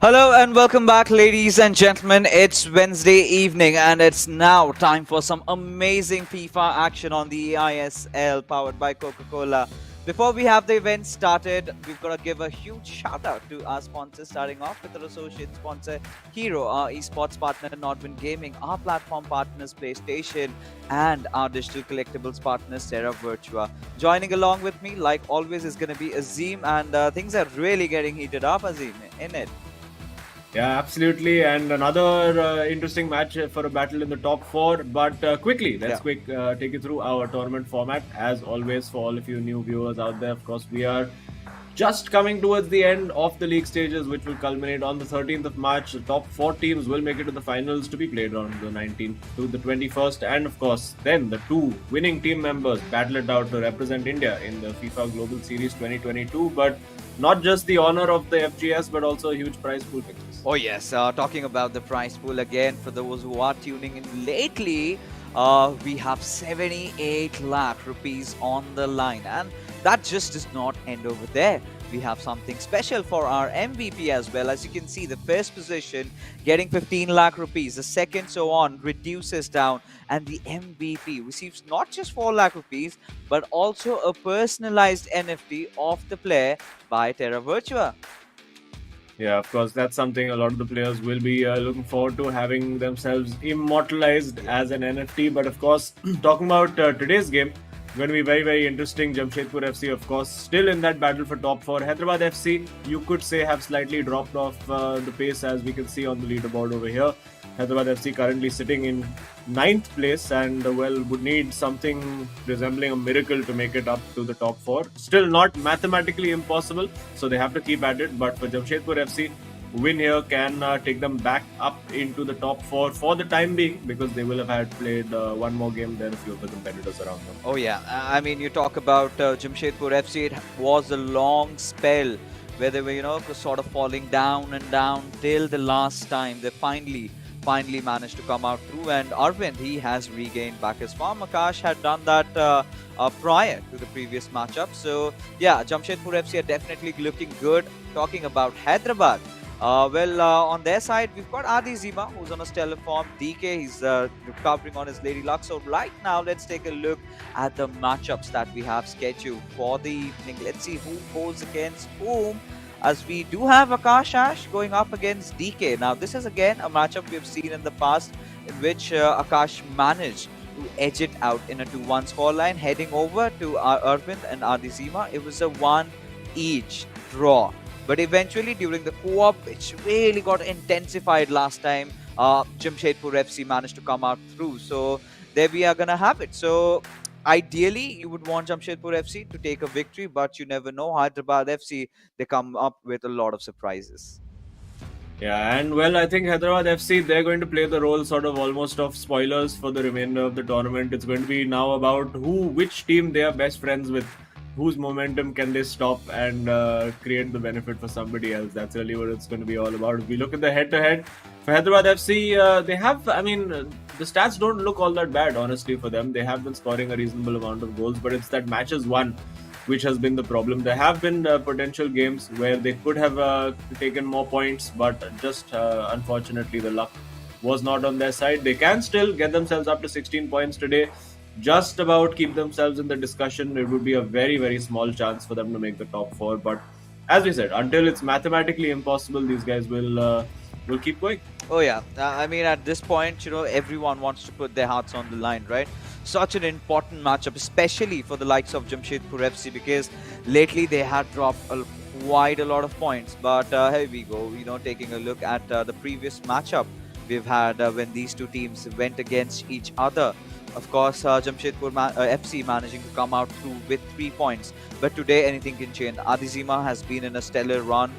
Hello and welcome back, ladies and gentlemen. It's Wednesday evening, and it's now time for some amazing FIFA action on the eISL powered by Coca Cola. Before we have the event started, we've got to give a huge shout out to our sponsors, starting off with our associate sponsor, Hero, our esports partner, Nordwind Gaming, our platform partners, PlayStation, and our digital collectibles partners, Terra Virtua. Joining along with me, like always, is going to be Azim, and things are really getting heated up, Azim, in it. Yeah, absolutely. And another interesting match for a battle in the top four. But quickly, let's Yeah. take you through our tournament format. As always, for all of you new viewers out there, of course, we are just coming towards the end of the league stages, which will culminate on the 13th of March. The top four teams will make it to the finals to be played on the 19th to the 21st. And of course, then the two winning team members battle it out to represent India in the FIFA Global Series 2022. But not just the honor of the FGS, but also a huge prize pool pictures. Oh yes, talking about the prize pool again, for those who are tuning in lately, we have 78 lakh rupees on the line, and that just does not end over there. We have something special for our MVP as well. As you can see, the first position getting 15 lakh rupees, the second so on reduces down, and the MVP receives not just 4 lakh rupees but also a personalized NFT of the player by Terra Virtua. Yeah, of course, that's something a lot of the players will be looking forward to, having themselves immortalized as an NFT. But of course, talking about today's game, going to be very, very interesting. Jamshedpur FC, of course, still in that battle for top four. Hyderabad FC, you could say, have slightly dropped off the pace, as we can see on the leaderboard over here. Hyderabad FC currently sitting in 9th place and would need something resembling a miracle to make it up to the top four. Still not mathematically impossible, so they have to keep at it. But for Jamshedpur FC, win here can take them back up into the top four for the time being, because they will have had played one more game than a few of the competitors around them. Oh yeah, I mean, you talk about Jamshedpur FC. It was a long spell where they were, sort of falling down and down till the last time they finally managed to come out through. And Arvind, he has regained back his form. Akash had done that prior to the previous matchup. So yeah, Jamshedpur FC are definitely looking good. Talking about Hyderabad. On their side, we've got Adi Zima, who's on a stellar form. DK, he's recovering on his lady luck. So right now, let's take a look at the matchups that we have scheduled for the evening. Let's see who goes against whom, as we do have Akash Ash going up against DK. Now, this is again a matchup we've seen in the past, in which Akash managed to edge it out in a 2-1 scoreline, heading over to Arvind and Adi Zima. It was a 1 each draw. But eventually, during the co-op, which really got intensified last time, Jamshedpur FC managed to come out through. So there we are going to have it. So ideally, you would want Jamshedpur FC to take a victory, but you never know. Hyderabad FC, they come up with a lot of surprises. Yeah, and I think Hyderabad FC, they're going to play the role sort of almost of spoilers for the remainder of the tournament. It's going to be now about which team they are best friends with, whose momentum can they stop and create the benefit for somebody else. That's really what it's going to be all about. If we look at the head-to-head for Hyderabad FC, they have, the stats don't look all that bad, honestly, for them. They have been scoring a reasonable amount of goals, but it's that matches won which has been the problem. There have been potential games where they could have taken more points, but just unfortunately the luck was not on their side. They can still get themselves up to 16 points today, just about keep themselves in the discussion. It would be a very, very small chance for them to make the top four, but as we said, until it's mathematically impossible, these guys will keep going. Oh yeah, I mean, at this point, everyone wants to put their hearts on the line, right? Such an important matchup, especially for the likes of Jamshedpur FC, because lately they had dropped quite a lot of points. But here we go, taking a look at the previous matchup we've had when these two teams went against each other. Of course, Jamshedpur FC managing to come out through with 3 points. But today, anything can change. Adizima has been in a stellar run.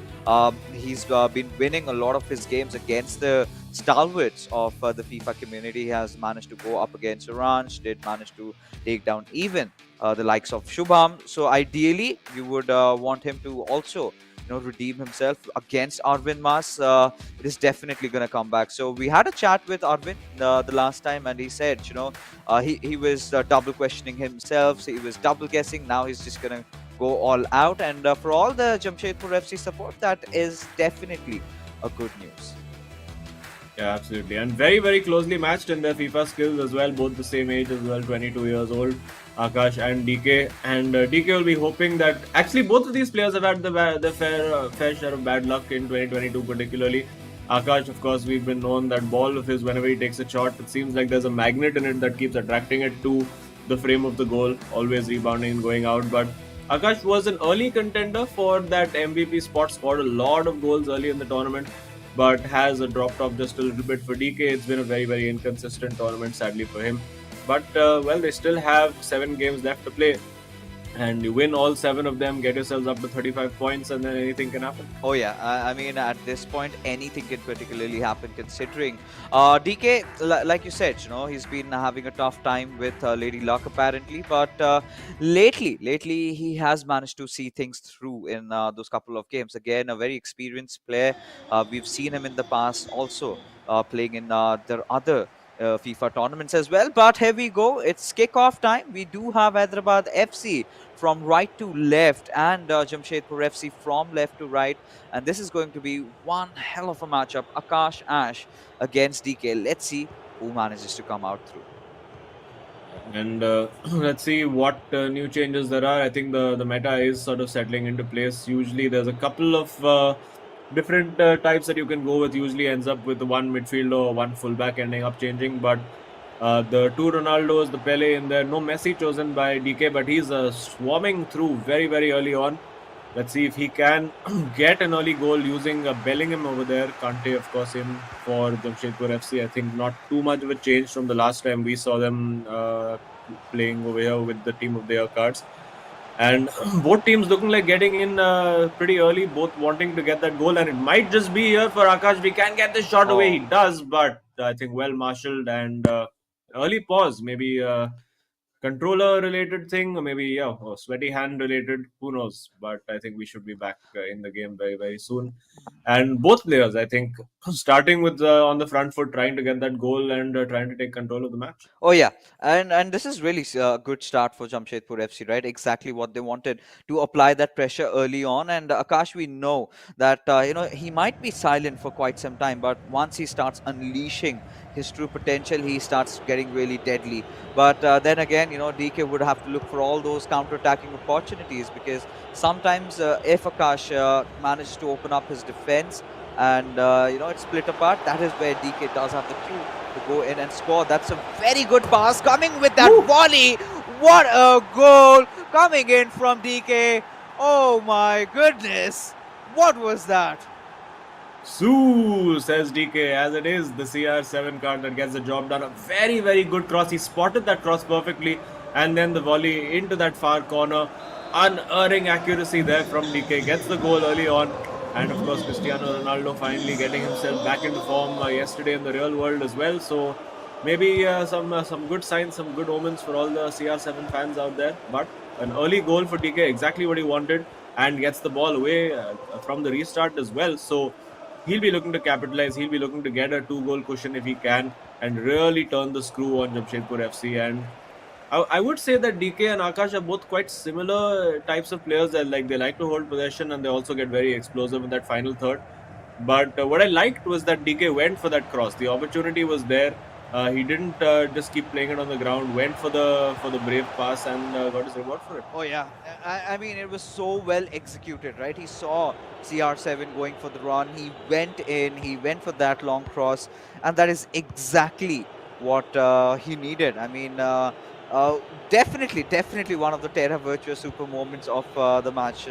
He's been winning a lot of his games against the stalwarts of the FIFA community. He has managed to go up against Orange, did manage to take down even the likes of Shubham. So ideally, you would want him to also redeem himself against Arvind Mas. It is definitely going to come back. So we had a chat with Arvind the last time, and he said, he was double questioning himself. So he was double guessing. Now he's just going to go all out. And for all the Jamshedpur FC support, that is definitely a good news. Yeah, absolutely. And very, very closely matched in their FIFA skills as well, both the same age as well, 22 years old, Akash and DK. And DK will be hoping that actually both of these players have had the fair share of bad luck in 2022, particularly. Akash, of course, we've been known that ball of his, whenever he takes a shot, it seems like there's a magnet in it that keeps attracting it to the frame of the goal, always rebounding and going out. But Akash was an early contender for that MVP spot, scored a lot of goals early in the tournament, but has dropped off just a little bit for DK. It's been a very, very inconsistent tournament, sadly for him. But well, they still have 7 games left to play, and you win all 7 of them, get yourselves up to 35 points, and then anything can happen. Oh yeah, I mean at this point anything can particularly happen considering DK, like you said, he's been having a tough time with Lady Luck apparently, but lately he has managed to see things through in those couple of games. Again, a very experienced player. We've seen him in the past also playing in their other FIFA tournaments as well. But here we go. It's kickoff time. We do have Hyderabad FC from right to left and Jamshedpur FC from left to right. And this is going to be one hell of a matchup. Akash Ash against DK. Let's see who manages to come out through. And let's see what new changes there are. I think the meta is sort of settling into place. Usually, there's a couple of different types that you can go with. Usually, ends up with one midfielder or one fullback ending up changing. But the two Ronaldos, the Pele in there, no Messi chosen by DK, but he's swarming through very, very early on. Let's see if he can get an early goal using Bellingham over there. Kante, of course, in for Jamshedpur FC. I think not too much of a change from the last time we saw them playing over here with the team of their cards. And both teams looking like getting in pretty early, both wanting to get that goal. And it might just be here for Akash. We can get this shot away. He does, but I think well marshaled and early pause. Maybe controller related thing, or maybe or sweaty hand related, who knows. But I think we should be back in the game very, very soon. And both players, I think, starting with on the front foot, trying to get that goal and trying to take control of the match. Oh yeah, and this is really a good start for Jamshedpur FC, right? Exactly what they wanted, to apply that pressure early on. And Akash, we know that he might be silent for quite some time, but once he starts unleashing his true potential, he starts getting really deadly. But then again, DK would have to look for all those counter-attacking opportunities, because sometimes if Akash manages to open up his defense and it's split apart, that is where DK does have the cue to go in and score. That's a very good pass coming with that volley. What a goal coming in from DK. Oh my goodness. What was that? Sue, says DK, as it is the CR7 card that gets the job done. A very, very good cross. He spotted that cross perfectly, and then the volley into that far corner. Unerring accuracy there from DK. Gets the goal early on. And of course, Cristiano Ronaldo finally getting himself back into form yesterday in the real world as well. So maybe some good signs, some good omens for all the CR7 fans out there. But an early goal for DK, exactly what he wanted, and gets the ball away from the restart as well. So he'll be looking to capitalize. He'll be looking to get a 2-goal cushion if he can, and really turn the screw on Jamshedpur FC. And I would say that DK and Akash are both quite similar types of players. That they like to hold possession, and they also get very explosive in that final third. But what I liked was that DK went for that cross. The opportunity was there. He didn't just keep playing it on the ground. Went for the brave pass and got his reward for it. Oh yeah, I mean it was so well executed, right? He saw CR7 going for the run. He went in. He went for that long cross, and that is exactly what he needed. I mean. Definitely one of the Terra Virtua super moments of the match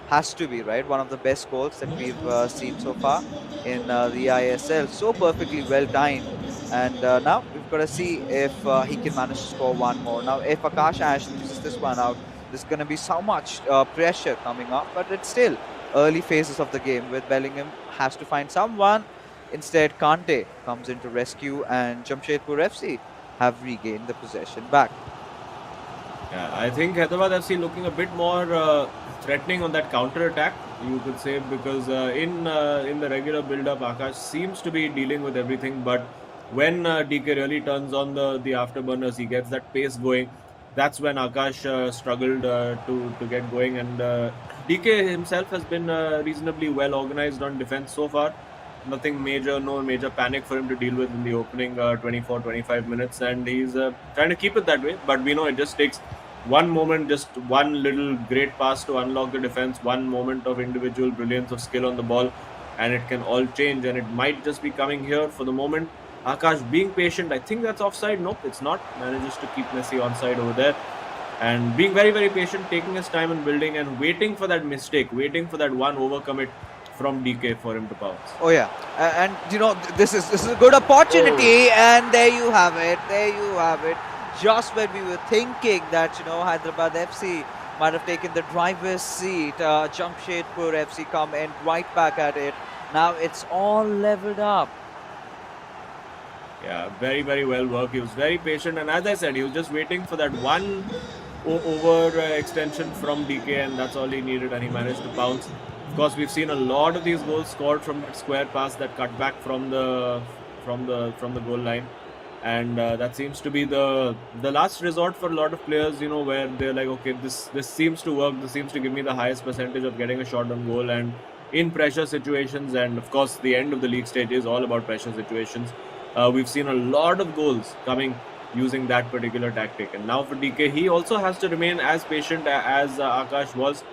has to be, right? One of the best goals that we've seen so far in the eISL. So perfectly well timed. And now we've got to see if he can manage to score one more. Now, if Akash Ash loses this one out, there's going to be so much pressure coming up. But it's still early phases of the game, with Bellingham has to find someone. Instead, Kante comes in to rescue, and Jamshedpur FC have regained the possession back. Yeah, I think Hyderabad FC looking a bit more threatening on that counter attack, you could say, because in the regular build-up, Akash seems to be dealing with everything. But when DK really turns on the afterburners, he gets that pace going. That's when Akash struggled to get going, and DK himself has been reasonably well organized on defense so far. nothing major, no major panic for him to deal with in the opening 24-25 minutes, and he's trying to keep it that way. But we know it just takes one moment, just one little great pass to unlock the defense, one moment of individual brilliance of skill on the ball, and it can all change. And it might just be coming here for the moment. Akash being patient. I think that's offside. Nope, it's not. Manages to keep Messi onside over there. And being very, very patient, taking his time and building and waiting for that mistake, waiting for that one overcommit from DK for him to pounce. Oh yeah, and this is a good opportunity, and there you have it. There you have it. Just when we were thinking that Hyderabad FC might have taken the driver's seat, Jamshedpur FC come in right back at it. Now it's all leveled up. Yeah, very, very well worked. He was very patient, and as I said, he was just waiting for that one over extension from DK, and that's all he needed, and he managed to pounce. Of course, we've seen a lot of these goals scored from that square pass, that cut back from the goal line, and that seems to be the last resort for a lot of players. Where they're like, okay, this seems to work. This seems to give me the highest percentage of getting a shot on goal, and in pressure situations, and of course, the end of the league stage is all about pressure situations. We've seen a lot of goals coming using that particular tactic. And now for DK, he also has to remain as patient as Akash was.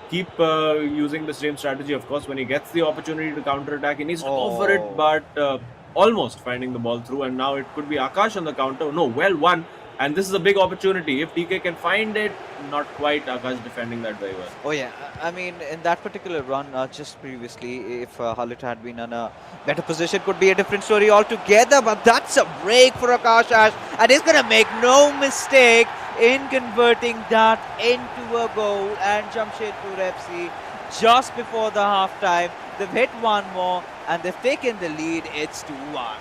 Keep using the same strategy. Of course, when he gets the opportunity to counter-attack, he needs to go for it, but almost finding the ball through. And now it could be Akash on the counter. No, well won. And this is a big opportunity. If DK can find it, not quite. Akash defending that very well. Oh yeah, I mean in that particular run just previously, if Halit had been in a better position, could be a different story altogether. But that's a break for Akash Ash, and he's gonna make no mistake in converting that into a goal. And Jamshedpur FC, just before the half-time, they've hit one more and they've taken the lead. It's 2-1.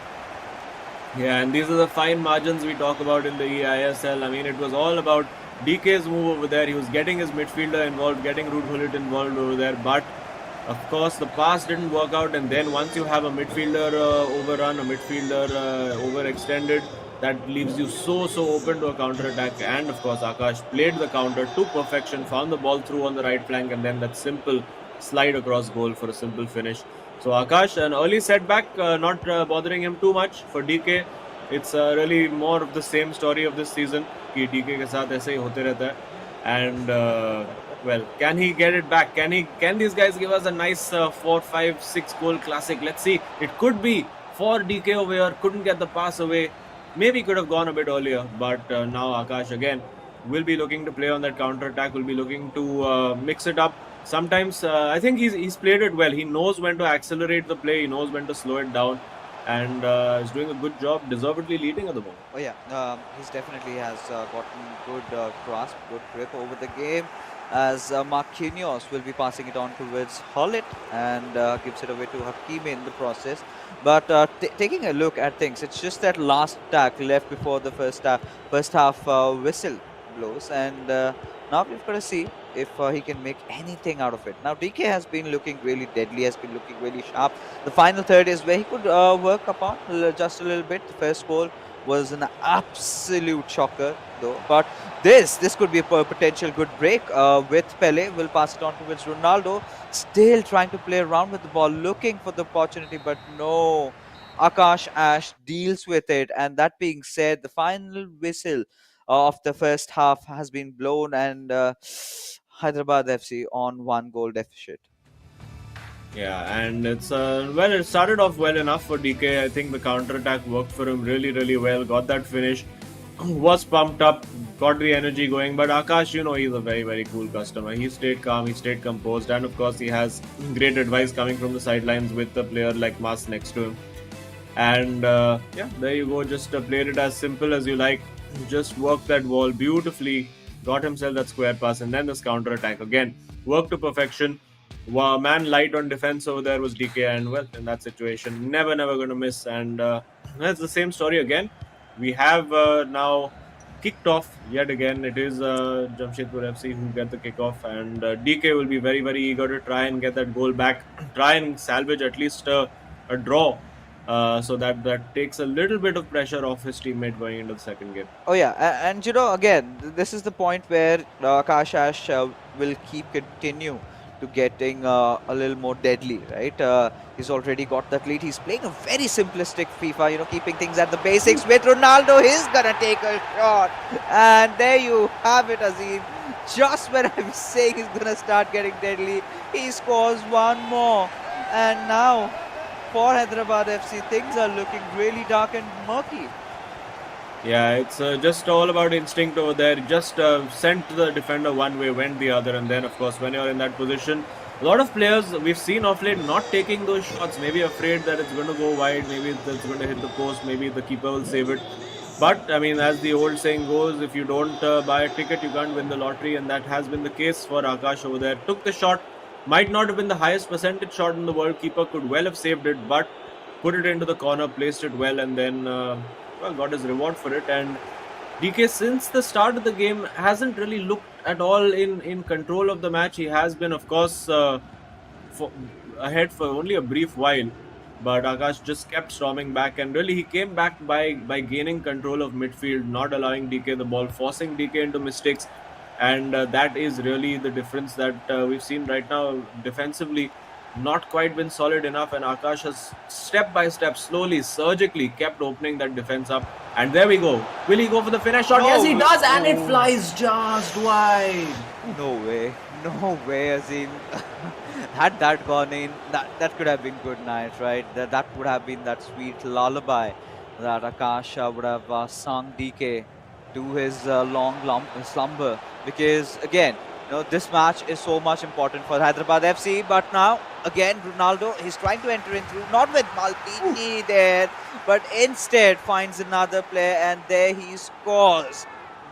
Yeah, and these are the fine margins we talk about in the eISL. I mean, it was all about DK's move over there. He was getting his midfielder involved, getting Ruud Gullit involved over there. But, of course, the pass didn't work out. And then once you have a midfielder overrun, a midfielder overextended, that leaves you so open to a counter-attack. And, of course, Akash played the counter to perfection, found the ball through on the right flank, and then that simple slide across goal for a simple finish. So Akash, an early setback, not bothering him too much. For DK, it's really more of the same story of this season. कि DK के साथ ऐसे ही होते रहता है. And well, can he get it back? Can these guys give us a nice 4, 5, 6 goal classic? Let's see. It could be for DK over here. Couldn't get the pass away. Maybe could have gone a bit earlier. But now Akash again will be looking to play on that counter attack. Will be looking to mix it up. Sometimes I think he's played it well. He knows when to accelerate the play. He knows when to slow it down, and is doing a good job, deservedly leading at the moment. Oh yeah, he's definitely has gotten good grasp, good grip over the game. As Marquinhos will be passing it on towards Hollit and gives it away to Hakimi in the process. But taking a look at things, it's just that last attack left before the first half whistle blows, and now we've got to see if he can make anything out of it. Now DK has been looking really deadly, has been looking really sharp. The final third is where he could work upon just a little bit. The first goal was an absolute shocker though, but this could be a potential good break with Pele. Will pass it on towards Ronaldo, still trying to play around with the ball, looking for the opportunity, but no. Akash Ash deals with it, and that being said, the final whistle of the first half has been blown, and Hyderabad FC on 1 goal deficit. Yeah, and it's well, it started off well enough for DK. I think the counter attack worked for him really well. Got that finish, was pumped up, got the energy going. But Akash, he's a very cool customer. He stayed calm, he stayed composed, and of course, he has great advice coming from the sidelines with a player like Mas next to him. And yeah, there you go. Just played it as simple as you like. Just worked that ball beautifully. Got himself that square pass, and then this counter attack again worked to perfection. Man light on defense over there was DK, and well, in that situation, never going to miss. And that's the same story again. We have now kicked off yet again. It is Jamshedpur FC who get the kickoff, and DK will be very eager to try and get that goal back, try and salvage at least a draw. So that takes a little bit of pressure off his teammate going into the second game. Oh yeah, and again, this is the point where Akash Ash will continue to getting a little more deadly, right? He's already got that lead. He's playing a very simplistic FIFA, keeping things at the basics with Ronaldo. He's gonna take a shot, and there you have it, Azim. Just when I was saying he's gonna start getting deadly, he scores one more, and now for Hyderabad FC, things are looking really dark and murky. Yeah, it's just all about instinct over there. Just sent the defender one way, went the other, and then, of course, when you're in that position, a lot of players we've seen of late not taking those shots, maybe afraid that it's going to go wide, maybe it's going to hit the post, maybe the keeper will save it. But I mean, as the old saying goes, if you don't buy a ticket, you can't win the lottery, and that has been the case for Akash over there. Took the shot, might not have been the highest percentage shot in the world. Keeper could well have saved it, but put it into the corner, placed it well, and then got his reward for it. And DK, since the start of the game, hasn't really looked at all in control of the match. He has been, of course, for, ahead for only a brief while, but Akash just kept storming back, and really he came back by gaining control of midfield, not allowing DK the ball, forcing DK into mistakes, and that is really the difference that we've seen right now defensively. Not quite been solid enough, and Akash has step by step, slowly, surgically kept opening that defense up. And there we go. Will he go for the finish shot? Yes, he does, and it flies just wide. No way. No way, Azim. Had that gone in, that could have been good night, right? That would have been that sweet lullaby that Akash would have sung DK to his slumber. Because again, this match is so much important for Hyderabad FC. But now, again, Ronaldo, he's trying to enter in through, not with Maldini there, but instead finds another player, and there he scores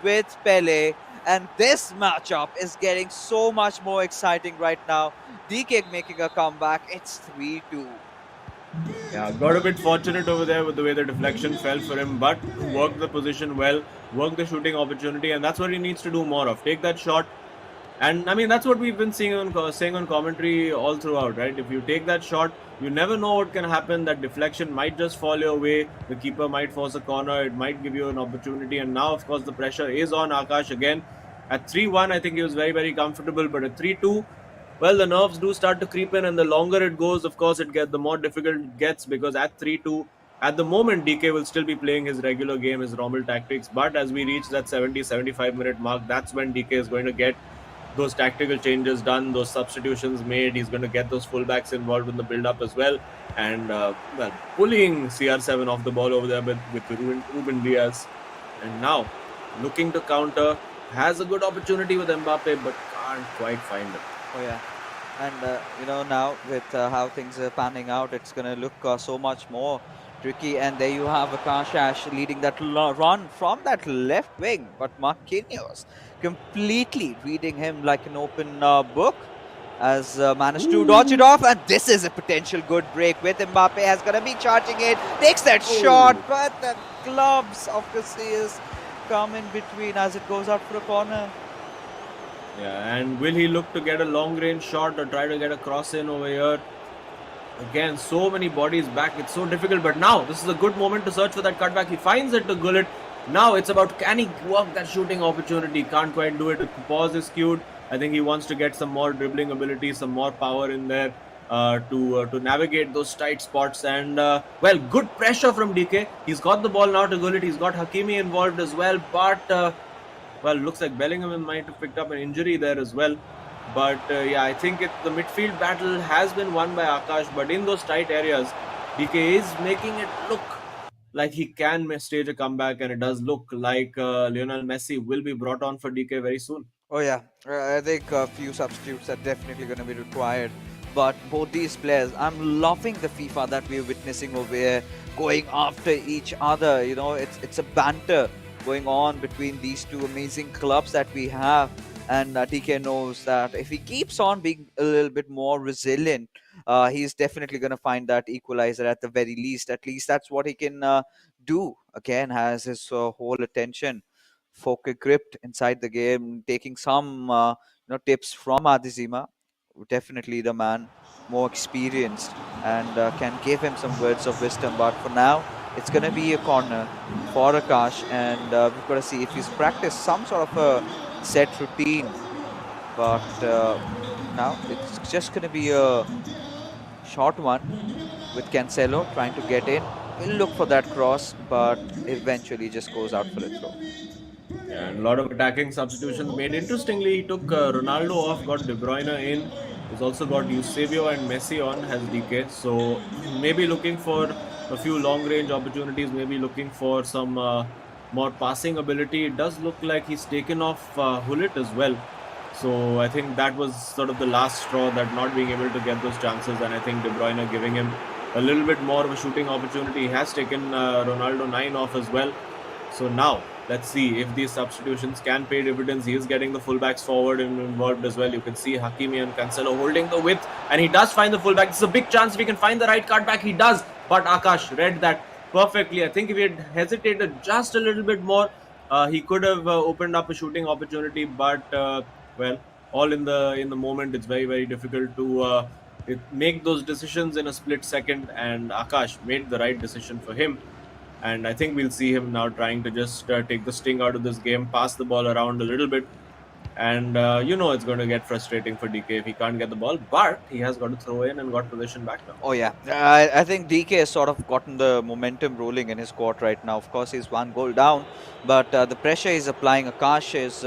with Pele. And this matchup is getting so much more exciting right now. DK making a comeback. It's 3-2. Yeah, got a bit fortunate over there with the way the deflection fell for him, but worked the position well, worked the shooting opportunity, and that's what he needs to do more of. Take that shot. And I mean, that's what we've been saying on commentary all throughout, right? If you take that shot, you never know what can happen. That deflection might just fall your way. The keeper might force a corner. It might give you an opportunity. And now, of course, the pressure is on Akash again. At 3-1, I think he was very, very comfortable. But at 3-2, well, the nerves do start to creep in. And the longer it goes, of course, the more difficult it gets. Because at 3-2, at the moment, DK will still be playing his regular game, his normal tactics. But as we reach that 70-75 minute mark, that's when DK is going to get those tactical changes done, those substitutions made. He's going to get those fullbacks involved in the build-up as well. And, pulling CR7 off the ball over there with Ruben Diaz. And now, looking to counter, has a good opportunity with Mbappe, but can't quite find it. Oh, yeah. And, now with how things are panning out, it's going to look so much more tricky. And there you have Akash leading that run from that left wing. But Marquinhos completely reading him like an open book, has managed to dodge it off. And this is a potential good break with Mbappe. Has going to be charging it. Takes that shot, but the gloves of Casillas come in between as it goes out for a corner. Yeah, and will he look to get a long-range shot or try to get a cross in over here? Again, so many bodies back. It's so difficult. But now, this is a good moment to search for that cutback. He finds it to Gullit. Now, it's about can he work that shooting opportunity? Can't quite do it. The pause is skewed. I think he wants to get some more dribbling ability, some more power in there to navigate those tight spots. And, well, good pressure from DK. He's got the ball now to Gullit. He's got Hakimi involved as well. But... well, looks like Bellingham might have picked up an injury there as well. But yeah, I think the midfield battle has been won by Akash. But in those tight areas, DK is making it look like he can stage a comeback. And it does look like Lionel Messi will be brought on for DK very soon. Oh, yeah. I think a few substitutes are definitely going to be required. But both these players, I'm loving the FIFA that we're witnessing over here, going after each other. It's a banter going on between these two amazing clubs that we have. And DK knows that if he keeps on being a little bit more resilient, he's definitely going to find that equalizer at the very least. At least that's what he can do. Again, has his whole attention focus gripped inside the game, taking some tips from Adizima. Definitely the man more experienced and can give him some words of wisdom. But for now, it's going to be a corner for Akash, and we've got to see if he's practiced some sort of a set routine. But now. It's just going to be a short one with Cancelo trying to get in. We'll look for that cross, but eventually just goes out for a throw. Yeah, and a lot of attacking substitutions made. Interestingly, he took Ronaldo off, got De Bruyne in. He's also got Eusebio and Messi on as DK. So maybe looking for a few long range opportunities, maybe looking for some more passing ability. It does look like he's taken off Hullet as well. So I think that was sort of the last straw, that not being able to get those chances. And I think De Bruyne giving him a little bit more of a shooting opportunity. He has taken Ronaldo 9 off as well. So now let's see if these substitutions can pay dividends. He is getting the fullbacks forward and involved as well. You can see Hakimi and Cancelo holding the width, and he does find the fullback. This is a big chance if he can find the right card back. He does, but Akash read that perfectly. I think if he had hesitated just a little bit more, he could have opened up a shooting opportunity. But well, all in the moment, it's very difficult to make those decisions in a split second. And Akash made the right decision for him. And I think we'll see him now trying to just take the sting out of this game, pass the ball around a little bit. And it's going to get frustrating for DK if he can't get the ball, but he has got to throw in and got possession back now. Oh yeah, I think DK has sort of gotten the momentum rolling in his court right now. Of course, he's one goal down, but the pressure he's applying. Akash is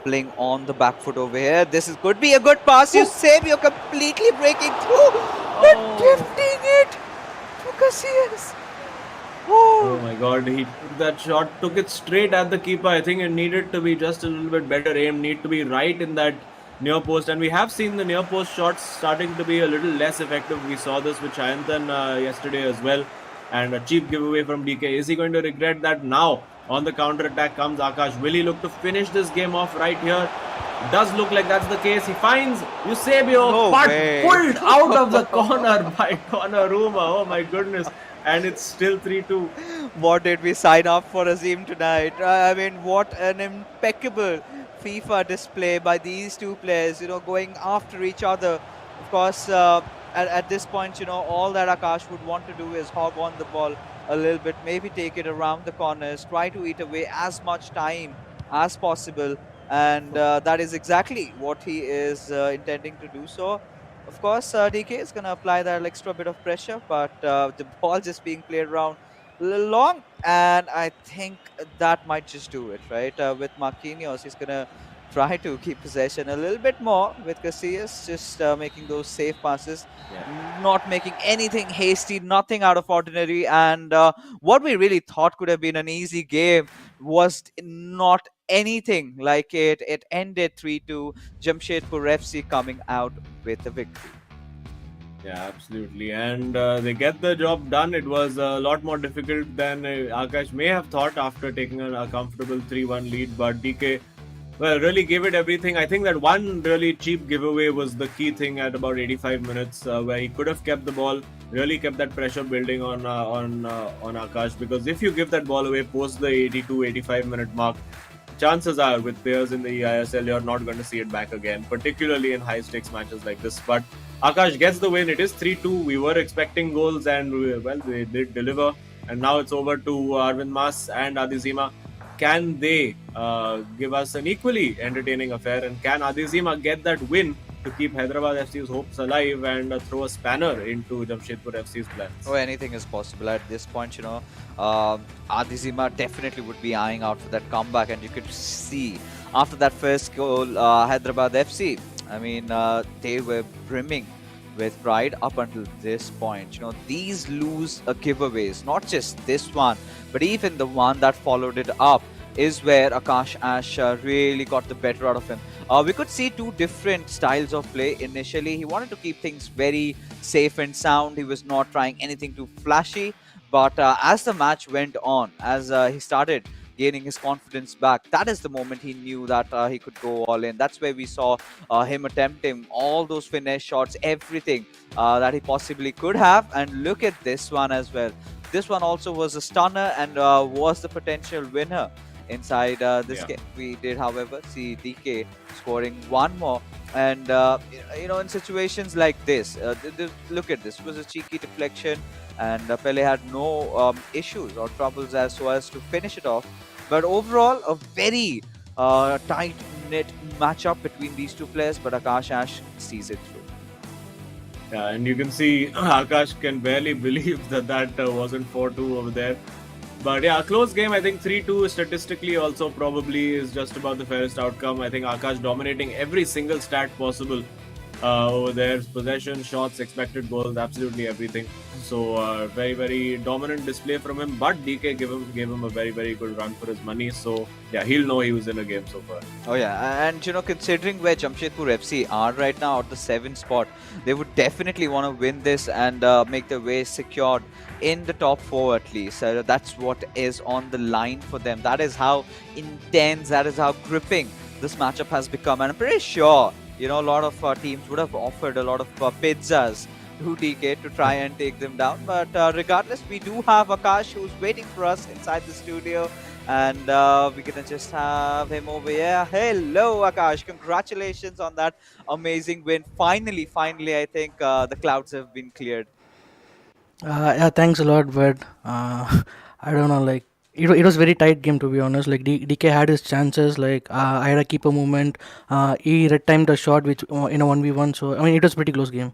playing on the back foot over here. This could be a good pass. You save, you're completely breaking through, but gifting it to Casillas. Oh my god, that shot took it straight at the keeper. I think it needed to be just a little bit better aim, need to be right in that near post. And we have seen the near post shots starting to be a little less effective. We saw this with Chayanthan yesterday as well. And a cheap giveaway from DK. Is he going to regret that now? On the counter attack comes Akash. Will he look to finish this game off right here? It does look like that's the case. He finds Eusebio, but pulled out of the corner by Donnarumma. Oh my goodness. And it's still 3-2. What did we sign up for, Azim, tonight? I mean, what an impeccable FIFA display by these two players, going after each other. Of course, at this point, all that Akash would want to do is hog on the ball a little bit, maybe take it around the corners, try to eat away as much time as possible. And that is exactly what he is intending to do. So, of course, DK is going to apply that extra bit of pressure, but the ball just being played around a little long, and I think that might just do it, right? With Marquinhos, he's going to try to keep possession a little bit more with Casillas, just making those safe passes, not making anything hasty, nothing out of ordinary. And what we really thought could have been an easy game was not anything like it. It ended 3-2. Jamshedpur FC coming out with the victory. Yeah, absolutely. And they get the job done. It was a lot more difficult than Akash may have thought after taking a comfortable 3-1 lead. But DK, well, really gave it everything. I think that one really cheap giveaway was the key thing at about 85 minutes, where he could have kept the ball, really kept that pressure building on Akash. Because if you give that ball away post the 82-85 minute mark, chances are with players in the eISL, you're not going to see it back again, particularly in high stakes matches like this. But Akash gets the win. It is 3-2. We were expecting goals, and well, they did deliver. And now it's over to Arvind Mas and Adizima. Can they give us an equally entertaining affair? And can Adizima get that win to keep Hyderabad FC's hopes alive and throw a spanner into Jamshedpur FC's plans? Oh, anything is possible at this point, Adizima definitely would be eyeing out for that comeback, and you could see after that first goal, Hyderabad FC, I mean, they were brimming with pride up until this point. These lose giveaways, not just this one, but even the one that followed it up is where Akash Ash really got the better out of him. We could see two different styles of play initially. He wanted to keep things very safe and sound. He was not trying anything too flashy. But as the match went on, as he started gaining his confidence back, that is the moment he knew that he could go all in. That's where we saw him attempting all those finesse shots, everything that he possibly could have. And look at this one as well. This one also was a stunner and was the potential winner inside this game. We did, however, see DK scoring one more. And, in situations like this, look at this. It was a cheeky deflection, and Pele had no issues or troubles as so as to finish it off. But overall, a very tight unfortunate matchup between these two players, but Akash Ash sees it through. Yeah, and you can see Akash can barely believe that wasn't 4-2 over there. But yeah, a close game. I think 3-2 statistically also probably is just about the fairest outcome. I think Akash dominating every single stat possible over there. Possession, shots, expected goals, absolutely everything. So very, very dominant display from him. But DK gave him a very, very good run for his money. So yeah, he'll know he was in a game so far. Oh yeah, and considering where Jamshedpur FC are right now at the 7th spot, they would definitely want to win this and make their way secured in the top 4 at least. That's what is on the line for them. That is how intense, that is how gripping this matchup has become. And I'm pretty sure, a lot of teams would have offered a lot of pizzas to DK to try and take them down. But regardless, we do have Akash who's waiting for us inside the studio. And we're going to just have him over here. Hello, Akash. Congratulations on that amazing win. Finally, I think the clouds have been cleared. Yeah, thanks a lot, but I don't know, like it was very tight game to be honest. Like DK had his chances. Like I had a keeper movement. He red timed a shot which in a 1v1. So I mean it was pretty close game.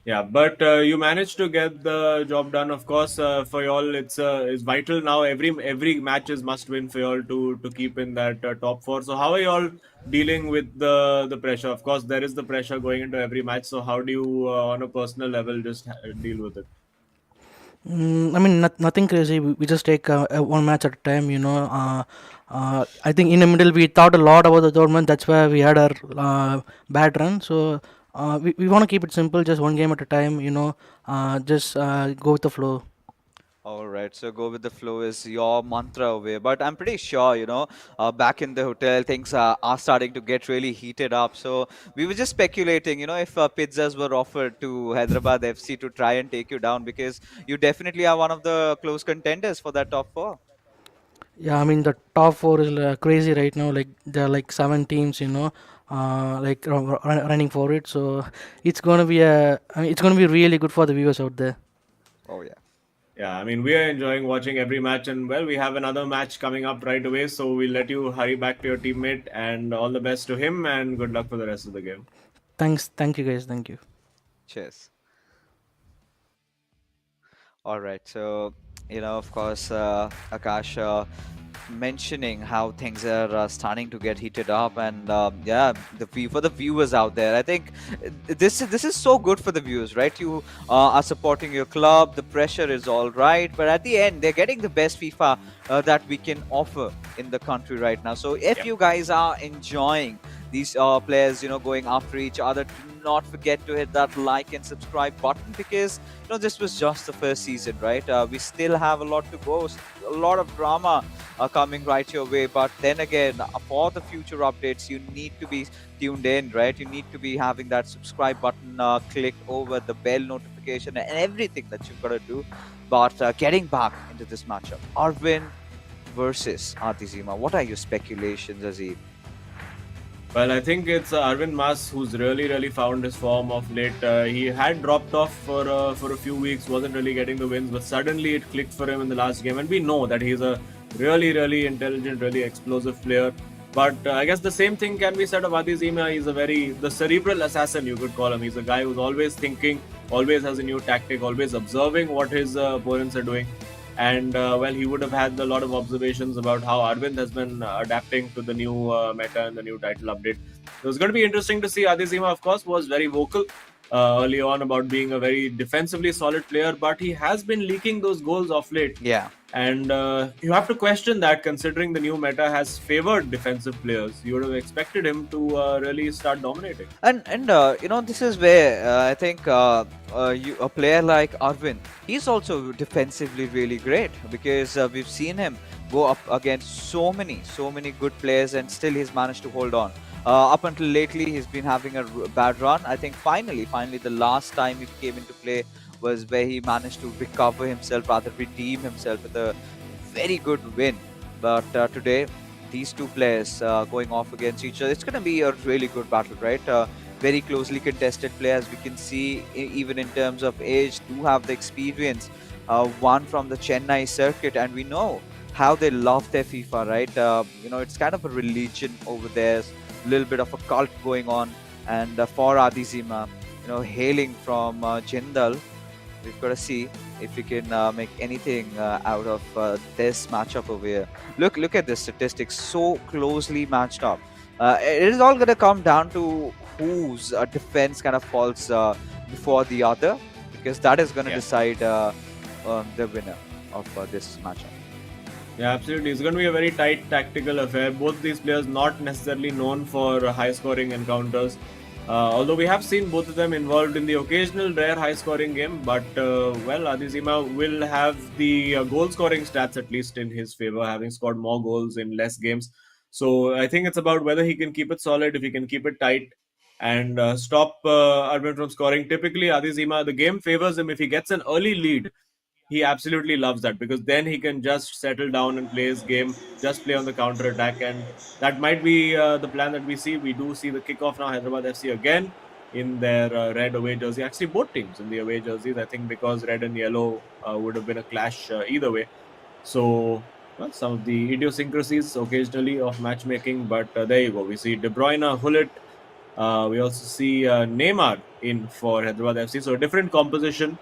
Yeah, but you managed to get the job done. Of course, for y'all, it's vital now. Every match is must win for y'all to keep in that top 4. So how are y'all dealing with the pressure? Of course, there is the pressure going into every match. So how do you, on a personal level, just deal with it? I mean nothing crazy. We just take one match at a time. I think in the middle we thought a lot about the tournament. That's why we had our bad run. So we want to keep it simple, just one game at a time. Just go with the flow. All right, so go with the flow is your mantra away. But I'm pretty sure, back in the hotel, things are starting to get really heated up. So we were just speculating, if pizzas were offered to Hyderabad FC to try and take you down, because you definitely are one of the close contenders for that top 4. Yeah, I mean the top 4 is crazy right now. Like there are like 7 teams, running for it. So it's gonna be it's gonna be really good for the viewers out there. Oh, yeah. Yeah, I mean, we are enjoying watching every match, and well, we have another match coming up right away. So we'll let you hurry back to your teammate, and all the best to him, and good luck for the rest of the game. Thank you guys, thank you. Cheers. All right. So, of course, Akash mentioning how things are starting to get heated up, and yeah, for the viewers out there, I think this is so good for the viewers, right? You are supporting your club. The pressure is all right, but at the end, they're getting the best FIFA that we can offer in the country right now. So, if you guys are enjoying these players, going after each other, do not forget to hit that like and subscribe button, because this was just the first season, right? We still have a lot to go, a lot of drama coming right your way. But then again, for the future updates, you need to be tuned in, right? You need to be having that subscribe button clicked over, the bell notification, and everything that you've got to do. But getting back into this matchup, Arvind versus Adizima, what are your speculations, Azib? Well, I think it's Arvind Mas who's really, really found his form of late. He had dropped off for a few weeks, wasn't really getting the wins, but suddenly it clicked for him in the last game. And we know that he's a really, really intelligent, really explosive player. But I guess the same thing can be said of Adizima. He's the cerebral assassin, you could call him. He's a guy who's always thinking, always has a new tactic, always observing what his opponents are doing. And well, he would have had a lot of observations about how Arvind has been adapting to the new meta and the new title update. It was going to be interesting to see. Adizima, of course, was very vocal early on about being a very defensively solid player, but he has been leaking those goals off late. Yeah. And you have to question that, considering the new meta has favored defensive players. You would have expected him to really start dominating. And this is where I think a player like Arvind, he's also defensively really great, because we've seen him go up against so many good players, and still he's managed to hold on. Up until lately, he's been having a bad run. I think finally, the last time he came into play was where he managed to recover himself, rather redeem himself with a very good win. But today, these two players going off against each other, it's going to be a really good battle, right? Very closely contested players. We can see, even in terms of age, do have the experience. One from the Chennai circuit, and we know how they love their FIFA, right? It's kind of a religion over there, a little bit of a cult going on. And for Adizima, hailing from Jindal, we've got to see if we can make anything out of this matchup over here. Look at this statistics, so closely matched up. It is all going to come down to whose defense kind of falls before the other, because that is going to Yeah. decide the winner of this matchup. Yeah, absolutely. It's going to be a very tight tactical affair. Both these players not necessarily known for high-scoring encounters. Although we have seen both of them involved in the occasional rare high-scoring game, but Adizima will have the goal-scoring stats at least in his favor, having scored more goals in less games. So I think it's about whether he can keep it solid, if he can keep it tight, and stop Arvind from scoring. Typically, Adizima, the game favors him if he gets an early lead. He absolutely loves that, because then he can just settle down and play his game, just play on the counter attack. And that might be the plan that we see. We do see the kickoff now, Hyderabad FC again in their red away jersey. Actually, both teams in the away jerseys, I think, because red and yellow would have been a clash either way. So, well, some of the idiosyncrasies occasionally of matchmaking, but there you go. We see De Bruyne, Hullet. We also see Neymar in for Hyderabad FC. So, a different composition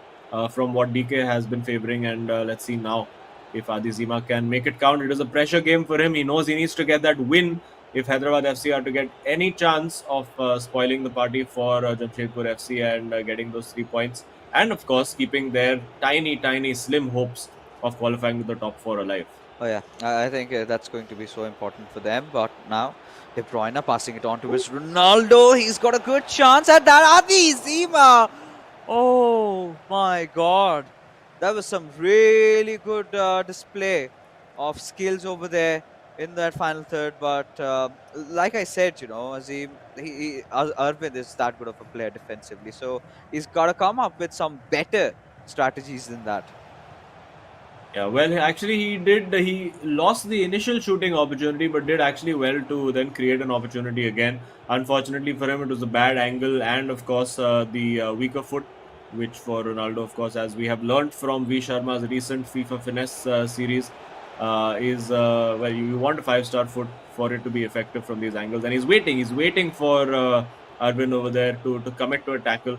from what DK has been favoring. And let's see now if Adizima can make it count. It is a pressure game for him. He knows he needs to get that win if Hyderabad FC are to get any chance of spoiling the party for Jamshedpur FC and getting those 3 points. And of course, keeping their tiny, tiny, slim hopes of qualifying to the top four alive. Oh yeah, I think that's going to be so important for them. But now, De Bruyne passing it on to his Ronaldo. He's got a good chance at that. Adi Zima. Oh my God, that was some really good display of skills over there in that final third. But like I said, Azim, Arvind is that good of a player defensively, so he's got to come up with some better strategies than that. Yeah, well, actually, he did. He lost the initial shooting opportunity, but did actually well to then create an opportunity again. Unfortunately for him, it was a bad angle, and of course, the weaker foot, which for Ronaldo, of course, as we have learned from V Sharma's recent FIFA Finesse series, is well, you want a 5-star foot for it to be effective from these angles, and he's waiting. He's waiting for Arvind over there to commit to a tackle,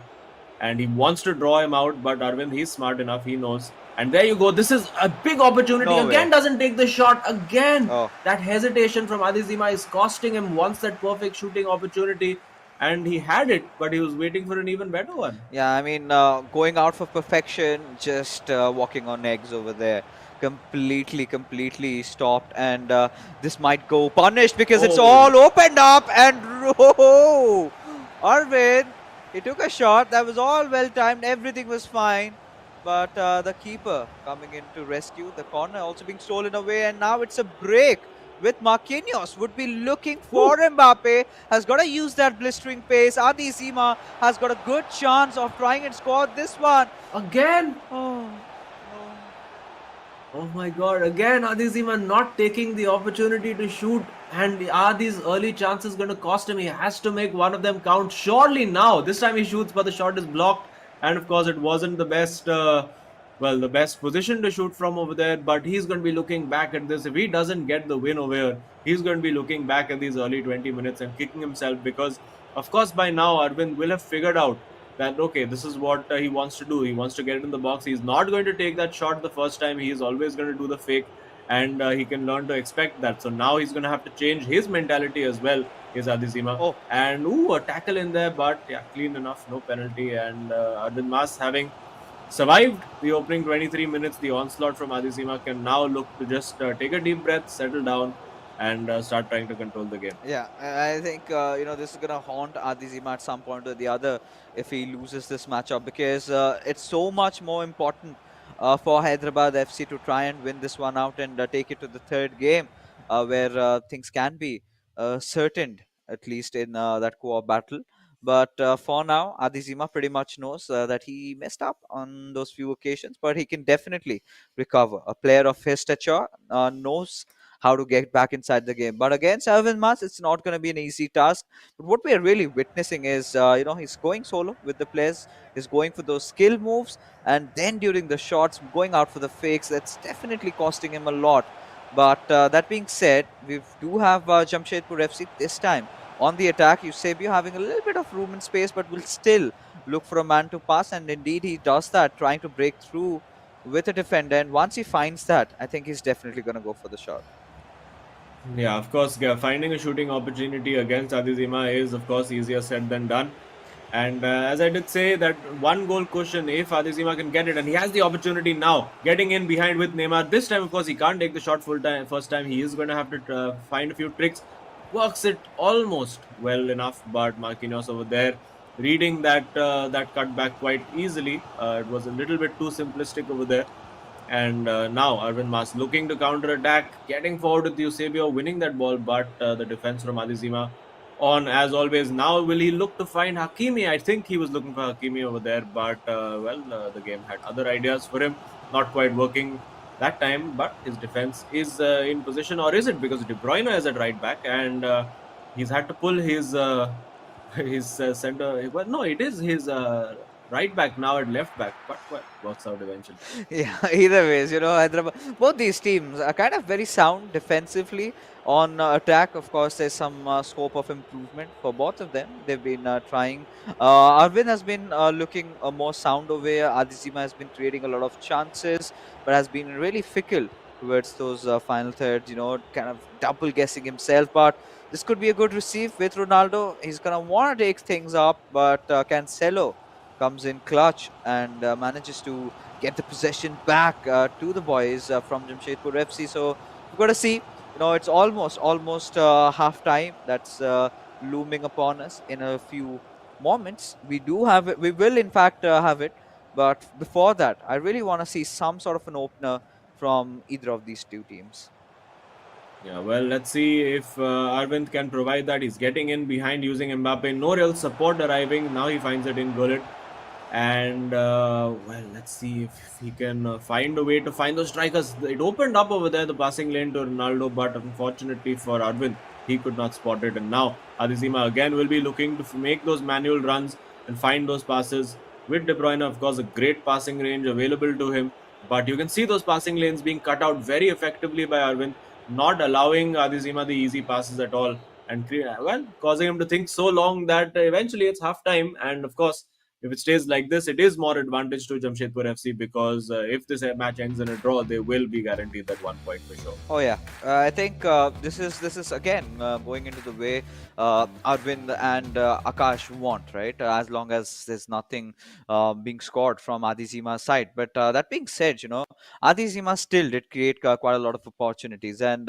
and he wants to draw him out, but Arvind, he's smart enough, he knows. And there you go. This is a big opportunity. No Again, way. doesn't take the shot. Again, Oh. that hesitation from Adizima is costing him once that perfect shooting opportunity. And he had it, but he was waiting for an even better one. Yeah, I mean, going out for perfection, just walking on eggs over there. Completely stopped, and this might go punished because it's Oh. all opened up. And oh, Arvind, he took a shot that was all well timed, everything was fine. But the keeper coming in to rescue the corner, also being stolen away, and now it's a break with Marquinhos. Would be looking for Mbappe, has got to use that blistering pace. Adi Sima has got a good chance of trying and score this one. Again? Oh, no. Oh my god, again Adizima not taking the opportunity to shoot, and are these early chances going to cost him? He has to make one of them count. Surely now, this time he shoots, but the shot is blocked, and of course it wasn't the best, the best position to shoot from over there, but he's going to be looking back at this. If he doesn't get the win over here, he's going to be looking back at these early 20 minutes and kicking himself, because of course by now Arvind will have figured out that okay, this is what he wants to do. He wants to get it in the box. He's not going to take that shot the first time. He is always going to do the fake, and he can learn to expect that. So now he's going to have to change his mentality as well. Is Adizima. Oh. And a tackle in there, but yeah, clean enough, no penalty. And Arvind Mas, having survived the opening 23 minutes, the onslaught from Adizima, can now look to just take a deep breath, settle down, and start trying to control the game. Yeah, I think this is gonna haunt Adizima at some point or the other if he loses this matchup, because it's so much more important for Hyderabad FC to try and win this one out and take it to the third game, where things can be certain, at least in that co-op battle. But for now, Adizima pretty much knows that he messed up on those few occasions, but he can definitely recover. A player of his stature knows how to get back inside the game. But against Alvin Mas, it's not going to be an easy task. But what we are really witnessing is, he's going solo with the players. He's going for those skill moves, and then during the shots, going out for the fakes. That's definitely costing him a lot. But that being said, we do have Jamshedpur FC this time on the attack. Eusebio having a little bit of room and space, but will still look for a man to pass, and indeed he does that, trying to break through with a defender. And once he finds that, I think he's definitely going to go for the shot. Yeah, of course, finding a shooting opportunity against Adizima is, of course, easier said than done. And as I did say, that one goal cushion, if Adizima can get it, and he has the opportunity now, getting in behind with Neymar. This time, of course, he can't take the shot full time. First time, he is going to have to find a few tricks. Works it almost well enough, but Marquinhos over there reading that cutback quite easily. It was a little bit too simplistic over there. And now Arvind Mas looking to counter attack, getting forward with Eusebio, winning that ball, but the defense from Adizima on as always. Now will he look to find Hakimi? I think he was looking for Hakimi over there, but the game had other ideas for him, not quite working that time. But his defense is in position, or is it because De Bruyne is at right back and he's had to pull his his center? Well, no, it is his right back now at left back, but well, works out eventually. Yeah, either ways, Hyderabad, both these teams are kind of very sound defensively. On attack, of course, there's some scope of improvement for both of them. They've been trying. Arvind has been looking more sound over here. Adizima has been creating a lot of chances, but has been really fickle towards those final thirds, kind of double guessing himself. But this could be a good receive with Ronaldo. He's going to want to take things up, but Cancelo comes in clutch and manages to get the possession back to the boys from Jamshedpur FC. So we've got to see. It's almost half time. That's looming upon us in a few moments. We do have it. We will, in fact, have it. But before that, I really want to see some sort of an opener from either of these two teams. Yeah, well, let's see if Arvind can provide that. He's getting in behind using Mbappe. No real support arriving. Now he finds it in Gullit. And well, let's see if he can find a way to find those strikers. It opened up over there, the passing lane to Ronaldo, but unfortunately for Arvind, he could not spot it. And now Adizima again will be looking to make those manual runs and find those passes. With De Bruyne, of course, a great passing range available to him. But you can see those passing lanes being cut out very effectively by Arvind, not allowing Adizima the easy passes at all. And well, causing him to think so long that eventually it's half time. And of course, if it stays like this, it is more advantage to Jamshedpur FC because if this match ends in a draw, they will be guaranteed that 1 point for sure. Oh yeah, I think this is again going into the way Arvind and Akash want, right? As long as there's nothing being scored from Adizima's side. But that being said, Adizima still did create quite a lot of opportunities, and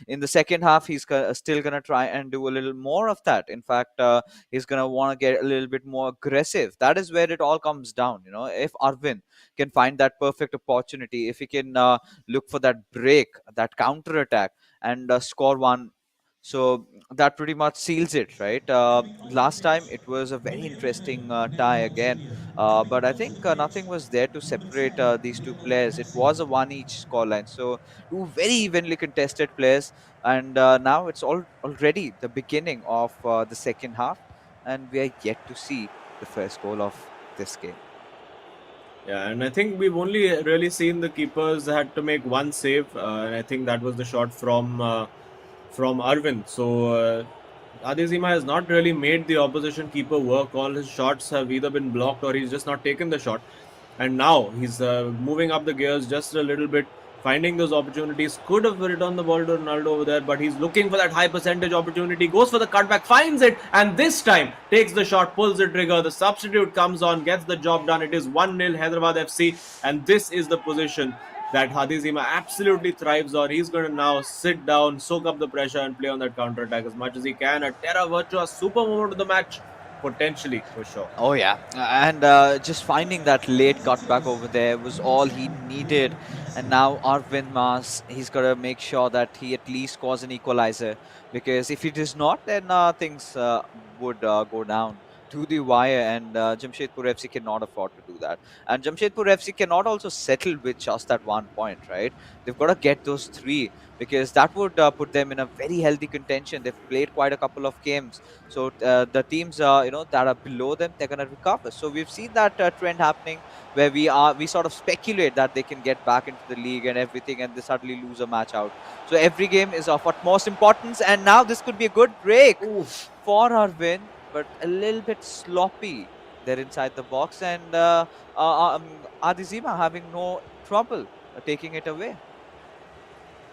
in the second half, he's still gonna try and do a little more of that. In fact, he's gonna want to get a little bit more aggressive. That is where it all comes down. If Arvind can find that perfect opportunity, if he can look for that break, that counter attack, and score one. So that pretty much seals it, right? Last time it was a very interesting tie again, but I think nothing was there to separate these two players. It was a one each scoreline, so two very evenly contested players, and now it's already the beginning of the second half, and we are yet to see the first goal of this game. Yeah, and I think we've only really seen the keepers had to make one save, and I think that was the shot from Arvind. So Adezima has not really made the opposition keeper work. All his shots have either been blocked or he's just not taken the shot. And now he's moving up the gears just a little bit, finding those opportunities. Could have returned the ball to Ronaldo over there, but he's looking for that high percentage opportunity. Goes for the cutback, finds it, and this time takes the shot, pulls the trigger. The substitute comes on, gets the job done. It is 1-0 Hyderabad FC, and this is the position that Hadizima absolutely thrives on. He's going to now sit down, soak up the pressure, and play on that counter attack as much as he can. A Terra Virtua super moment of the match, potentially for sure. Oh yeah, and just finding that late cutback over there was all he needed. And now Arvind Mas, he's got to make sure that he at least scores an equalizer, because if he does not, then things would go down to the wire, and Jamshedpur FC cannot afford to do that. And Jamshedpur FC cannot also settle with just that 1 point, right? They've got to get those three, because that would put them in a very healthy contention. They've played quite a couple of games, so the teams that are below them, they're going to recover. So we've seen that trend happening, where we sort of speculate that they can get back into the league and everything, and they suddenly lose a match out. So every game is of utmost importance, and now this could be a good break Oof. for our win, but a little bit sloppy there inside the box, and Adizima having no trouble taking it away.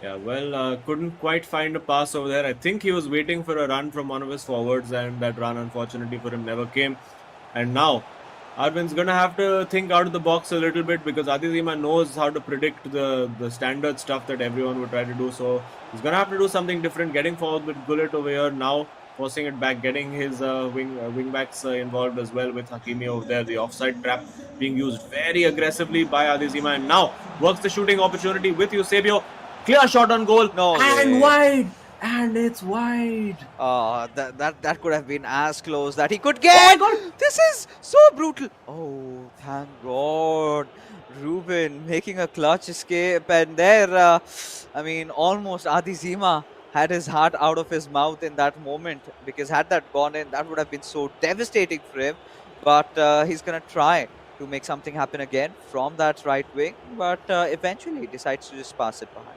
Yeah, well, couldn't quite find a pass over there. I think he was waiting for a run from one of his forwards, and that run, unfortunately for him, never came. And now, Arvin's gonna have to think out of the box a little bit, because Adizima knows how to predict the standard stuff that everyone would try to do. So he's gonna have to do something different. Getting forward with Gullit over here now, forcing it back, getting his wing backs involved as well with Hakimi over there. The offside trap being used very aggressively by Adizima, and now works the shooting opportunity with Eusebio. Clear shot on goal, No and way. wide, and it's wide. That could have been as close that he could Oh get. my God! This is so brutal. Oh, thank God. Ruben making a clutch escape, and there, almost Adi Zima had his heart out of his mouth in that moment, because had that gone in, that would have been so devastating for him. But he's gonna try to make something happen again from that right wing, but eventually he decides to just pass it behind.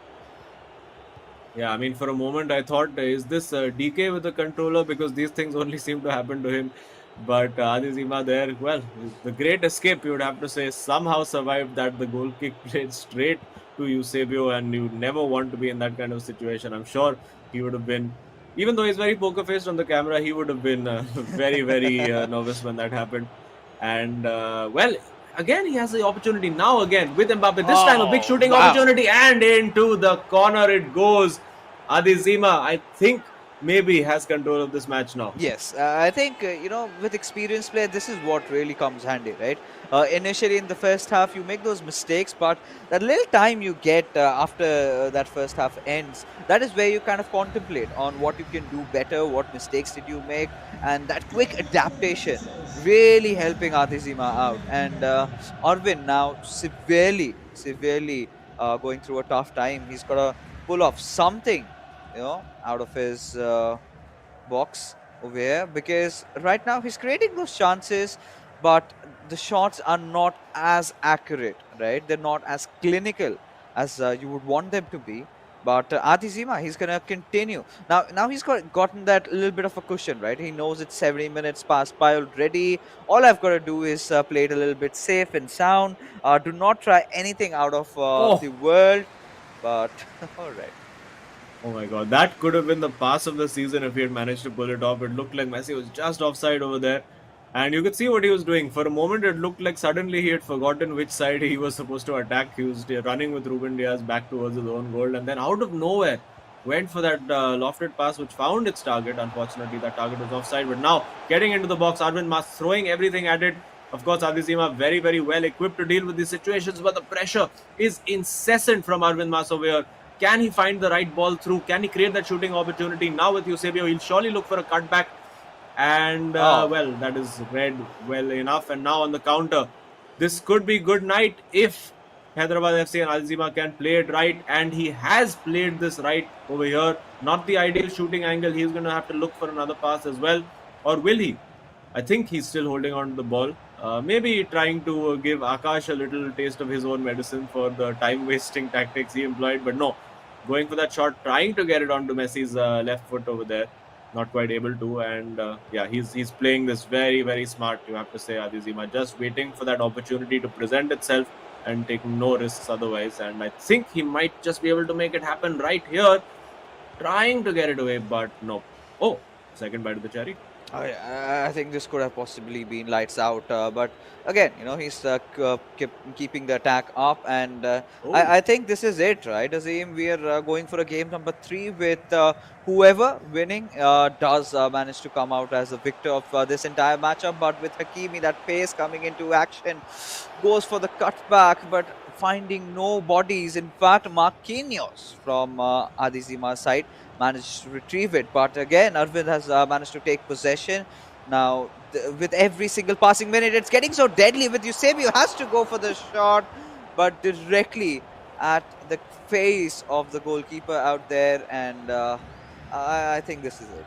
Yeah, I mean, for a moment I thought, is this DK with the controller? Because these things only seem to happen to him. But Adizima there, well, the great escape, you would have to say, somehow survived that. The goal kick played straight to Eusebio, and you never want to be in that kind of situation. I'm sure he would have been, even though he's very poker faced on the camera, he would have been very, very nervous when that happened. And well, again, he has the opportunity now again with Mbappe. This time a big Oh, shooting wow. opportunity, and into the corner it goes. Adizima, I think, maybe has control of this match now. Yes, I think with experienced player, this is what really comes handy, right? Initially in the first half, you make those mistakes, but that little time you get after that first half ends, that is where you kind of contemplate on what you can do better, what mistakes did you make, and that quick adaptation really helping Atizima out. And Arvin now severely going through a tough time. He's got to pull off something, out of his box over here, because right now he's creating those chances, but the shots are not as accurate, right? They're not as clinical as you would want them to be. But Adi Zima, he's gonna continue. Now he's gotten that little bit of a cushion, right? He knows it's 70 minutes passed by already. All I've got to do is play it a little bit safe and sound. Do not try anything out of the Oh, world. But all right. oh my God, that could have been the pass of the season if he had managed to pull it off. It looked like Messi was just offside over there. And you could see what he was doing. For a moment, it looked like suddenly he had forgotten which side he was supposed to attack. He was running with Ruben Diaz back towards his own goal. And then out of nowhere, went for that lofted pass, which found its target. Unfortunately, that target was offside. But now, getting into the box, Arvind Mas throwing everything at it. Of course, Adizima very, very well equipped to deal with these situations. But the pressure is incessant from Arvind Mas over here. Can he find the right ball through? Can he create that shooting opportunity? Now with Eusebio, he'll surely look for a cutback. And well, that is read well enough. And now on the counter, this could be good night if Hyderabad FC and Alzima can play it right. And he has played this right over here. Not the ideal shooting angle. He's going to have to look for another pass as well. Or will he? I think he's still holding on to the ball. Maybe trying to give Akash a little taste of his own medicine for the time-wasting tactics he employed. But no, going for that shot, trying to get it onto Messi's left foot over there. Not quite able to. And yeah, he's playing this very, very smart, you have to say, Adizima. Just waiting for that opportunity to present itself and taking no risks otherwise. And I think he might just be able to make it happen right here. Trying to get it away, but no. Oh, second bite of the cherry. I think this could have possibly been lights out, but again, he's keeping the attack up, and Oh, I think this is it, right, Azim? We are going for a game number 3 with whoever winning does manage to come out as a victor of this entire matchup. But with Hakimi, that pace coming into action, goes for the cutback, but finding no bodies. In fact, Marquinhos from Adizima's side managed to retrieve it. But again, Arvind has managed to take possession. Now, with every single passing minute, it's getting so deadly. With Eusebio has to go for the shot, but directly at the face of the goalkeeper out there, and I think this is it.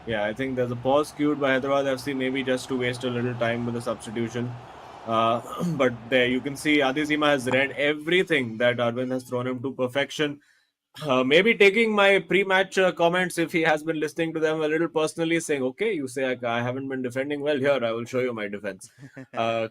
Yeah, I think there's a pause cued by Hyderabad FC, maybe just to waste a little time with the substitution. But there you can see Adizima has read everything that Arvind has thrown him to perfection. Maybe taking my pre-match comments, if he has been listening to them, a little personally, saying, "Okay, you say I haven't been defending well. Here, I will show you my defense."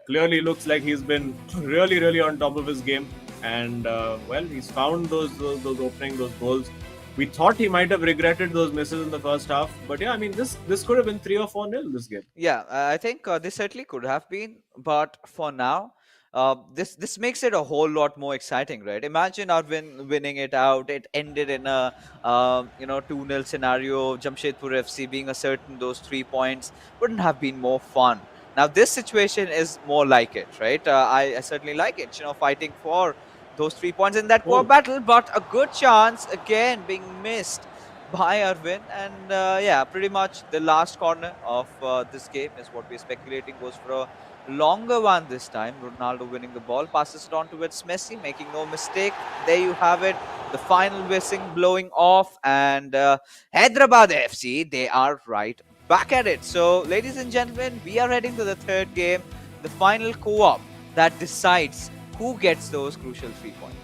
Clearly, looks like he's been really, really on top of his game, and well, he's found those opening, those goals. We thought he might have regretted those misses in the first half, but yeah, I mean, this could have been 3 or 4 nil this game. Yeah, I think this certainly could have been, but for now, this makes it a whole lot more exciting, right? Imagine Arvin winning it out. It ended in a 2-0 scenario. Jamshedpur FC being a certain those 3 points wouldn't have been more fun. Now this situation is more like it, right? I certainly like it. Fighting for those 3 points in that core Oh, battle, but a good chance again being missed by Arvin. And yeah, pretty much the last corner of this game is what we're speculating goes for a longer one this time. Ronaldo winning the ball, passes it on towards Messi, making no mistake. There you have it. The final whistle blowing off, and Hyderabad FC, they are right back at it. So, ladies and gentlemen, we are heading to the third game, the final co-op that decides who gets those crucial 3 points.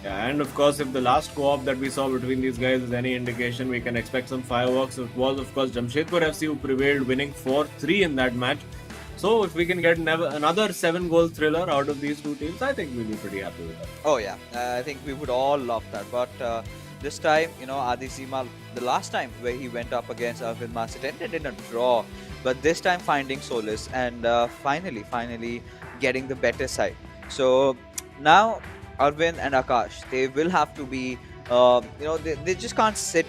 yeah, and of course, if the last co-op that we saw between these guys is any indication, we can expect some fireworks. It was, of course, Jamshedpur FC who prevailed, winning 4-3 in that match. So, if we can get another 7-goal thriller out of these two teams, I think we'll be pretty happy with that. Oh yeah, I think we would all love that. But this time, Adi Sima, the last time where he went up against Arvind Mas, it ended in a draw. But this time finding solace and finally getting the better side. So now Arvind and Akash, they will have to be, they just can't sit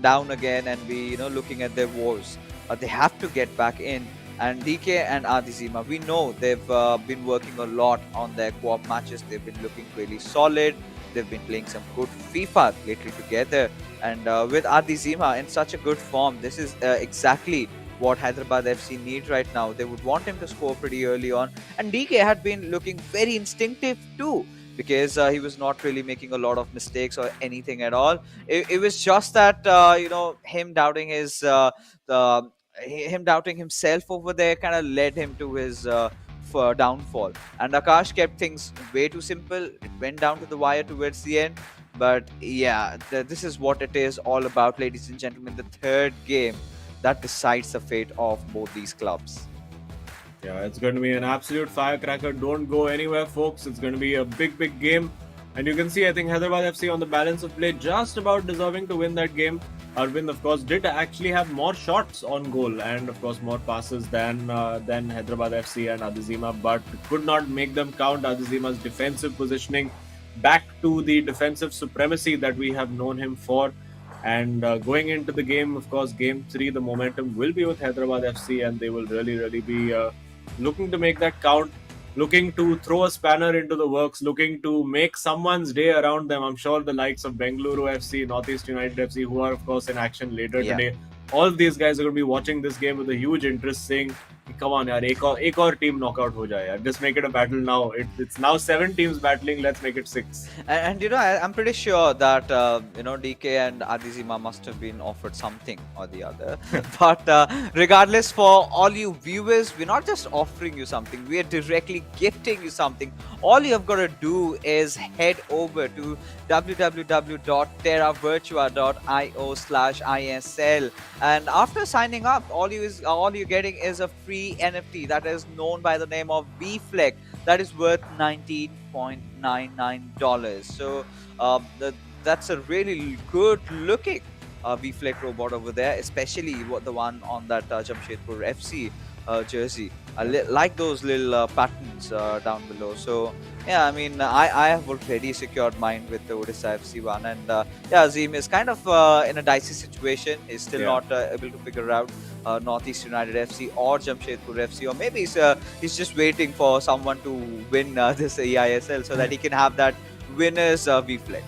down again and be, looking at their woes. They have to get back in. And DK and Adizima, we know they've been working a lot on their co-op matches. They've been looking really solid. They've been playing some good FIFA lately together. And with Adizima in such a good form, this is exactly what Hyderabad FC need right now. They would want him to score pretty early on. And DK had been looking very instinctive too, because he was not really making a lot of mistakes or anything at all. It was just that, him doubting him doubting himself over there kind of led him to his downfall. And Akash kept things way too simple. It went down to the wire towards the end. But yeah, this is what it is all about, ladies and gentlemen. The third game that decides the fate of both these clubs. Yeah, it's going to be an absolute firecracker. Don't go anywhere, folks. It's going to be a big, big game. And you can see, I think Hyderabad FC on the balance of play just about deserving to win that game. Arvind, of course, did actually have more shots on goal and, of course, more passes than Hyderabad FC and Adizima, but could not make them count. Adizima's defensive positioning back to the defensive supremacy that we have known him for. And going into the game, of course, game 3, the momentum will be with Hyderabad FC, and they will really, really be looking to make that count, looking to throw a spanner into the works, looking to make someone's day around them. I'm sure the likes of Bengaluru FC, Northeast United FC, who are, of course, in action later today, all of these guys are going to be watching this game with a huge interest, saying, come on, yaar, ek aur team knockout ho jaye, yaar. Just make it a battle now. It's now 7 teams battling. Let's make it 6. And I'm pretty sure that DK and Adizima must have been offered something or the other. But regardless, for all you viewers, we're not just offering you something, we are directly gifting you something. All you have got to do is head over to www.terravirtua.io/ISL, and after signing up, all you're getting is a free NFT that is known by the name of VFleck, that is worth $19.99. So that's a really good looking VFleck robot over there, especially the one on that Jamshedpur FC jersey. I like those little patterns down below. So yeah, I mean, I have already secured mine with the Odisha FC one, and Azim is kind of in a dicey situation. He's still not able to figure out Northeast United FC or Jamshedpur FC, or maybe he's just waiting for someone to win this eISL so that he can have that winner's VFleck.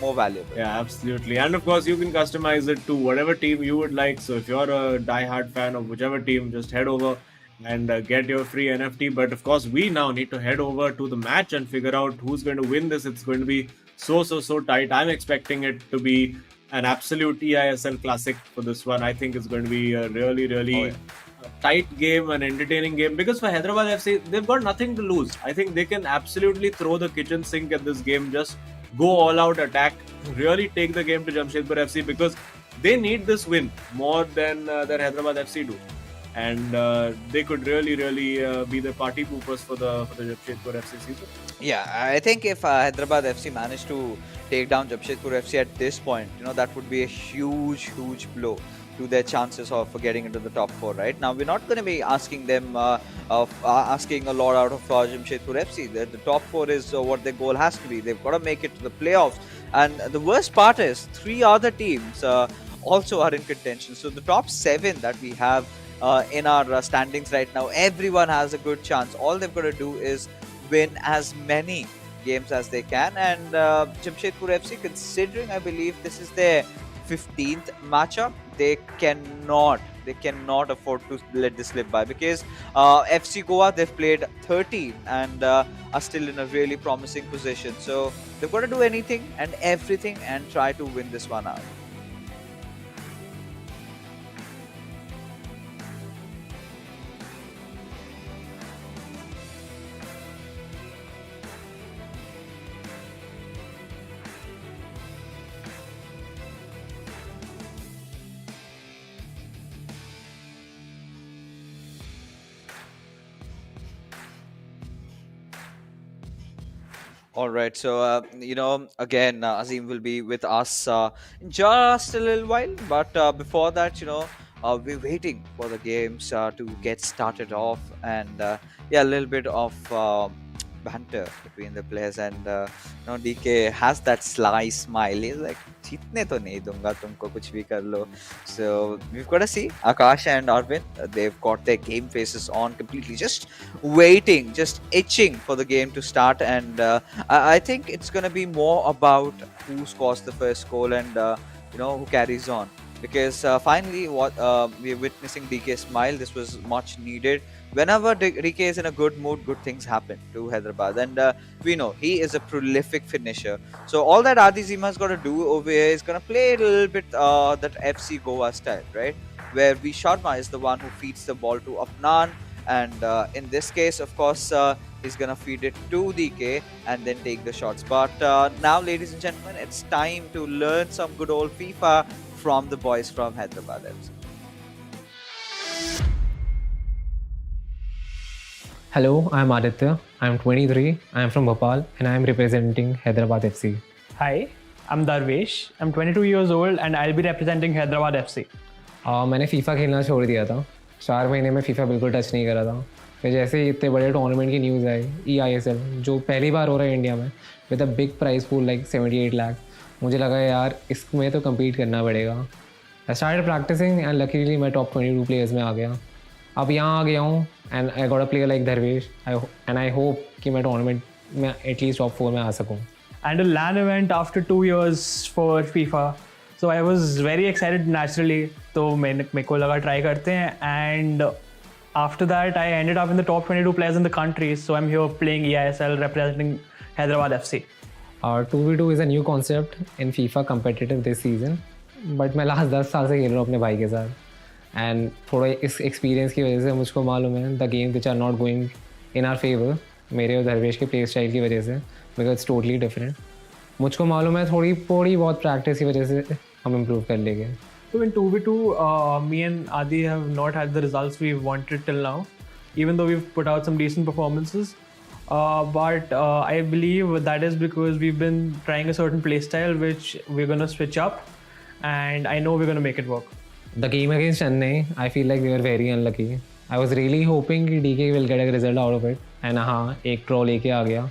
more valuable. Yeah, absolutely. And of course, you can customize it to whatever team you would like. So if you're a die-hard fan of whichever team, just head over and get your free NFT. But of course, we now need to head over to the match and figure out who's going to win this. It's going to be so tight. I'm expecting it to be an absolute eISL classic for this one. I think it's going to be a really tight game, an entertaining game, because for Hyderabad FC, they've got nothing to lose. I think they can absolutely throw the kitchen sink at this game, just go all out, attack, really take the game to Jamshedpur FC, because they need this win more than Hyderabad FC do. And they could really be the party poopers for the Jamshedpur FC season. Yeah, I think if Hyderabad FC managed to take down Jamshedpur FC at this point, that would be a huge blow to their chances of getting into the top 4. Right now, we're not going to be asking them asking a lot out of Jamshedpur FC. The top 4 is what their goal has to be. They've got to make it to the playoffs, and the worst part is 3 other teams also are in contention. So the top 7 that we have in our standings right now, everyone has a good chance. All they've got to do is win as many games as they can, and Jamshedpur FC, considering I believe this is their 15th matchup, they cannot afford to let this slip by, because FC Goa, they've played 13 and are still in a really promising position. So they've got to do anything and everything and try to win this one out. All right, so again, Azim will be with us in just a little while, but before that, we're waiting for the games to get started off, and a little bit of banter between the players, and DK has that sly smile. He's like, "Jeetne to nahi dunga tumko, kuch bhi kar lo." So we've got to see Akash and Arvind. They've got their game faces on completely, just waiting, just itching for the game to start, and I think it's going to be more about who scores the first goal and who carries on, because finally what we're witnessing DK smile. This was much needed. Whenever DK is in a good mood, good things happen to Hyderabad, and we know he is a prolific finisher. So all that Adi Zima's got to do over here is going to play a little bit that FC Goa style, right? Where V Sharma is the one who feeds the ball to Afnan, and in this case, of course, he's going to feed it to DK and then take the shots. But now, ladies and gentlemen, it's time to learn some good old FIFA from the boys from Hyderabad FC. Hello, I'm Aditya. I'm 23. I'm from Bhopal and I'm representing Hyderabad FC. Hi, I'm Darvesh. I'm 22 years old and I'll be representing Hyderabad FC. मैंने FIFA खेलना छोड़ दिया था. 4 महीने में FIFA बिल्कुल touch नहीं करा था. फिर जैसे ही इतने बड़े टूर्नामेंट की न्यूज़ आई, eISL जो पहली बार हो रहा है इंडिया में with a big price pool like 78 lakh, मुझे लगा यार इसमें तो कम्पीट करना पड़ेगा. I started practicing and luckily मैं टॉप 22 प्लेयर्स में आ गया. अब यहाँ आ गया हूँ and I got a player like Dharvesh and I hope कि मैं टूर्नामेंट में एटलीस्ट टॉप 4 में आ सकूँ. And a LAN event after 2 years for FIFA. So I was very excited naturally. तो मेरे को लगा ट्राई करते हैं, and after that I ended up in the top 22 players in the country. So I'm here playing eISL representing Hyderabad FC. 2v2 is a new concept in FIFA competitive this season. But मैं last 10 साल से खेल रहा हूँ अपने भाई के साथ. एंड थोड़ा इस एक्सपीरियंस की वजह से मुझको मालूम है the game which are not going in our favour, मेरे और धरवेश के प्ले स्टाइल की वजह से, बिकॉज इट्स टोटली डिफरेंट. मुझको मालूम है थोड़ी बहुत प्रैक्टिस की वजह से हम इम्प्रूव कर लेंगे. So in 2v2, me and Adi have not had the results we wanted till now, even though we've put out some decent performances. But I believe that is because we've been trying a certain play style which we're going to switch up, and I know we're going to make it work. The game against Chennai, I feel like we were very unlucky. I was really hoping DK will get a result out of it. And हाँ, एक draw लेके आ गया.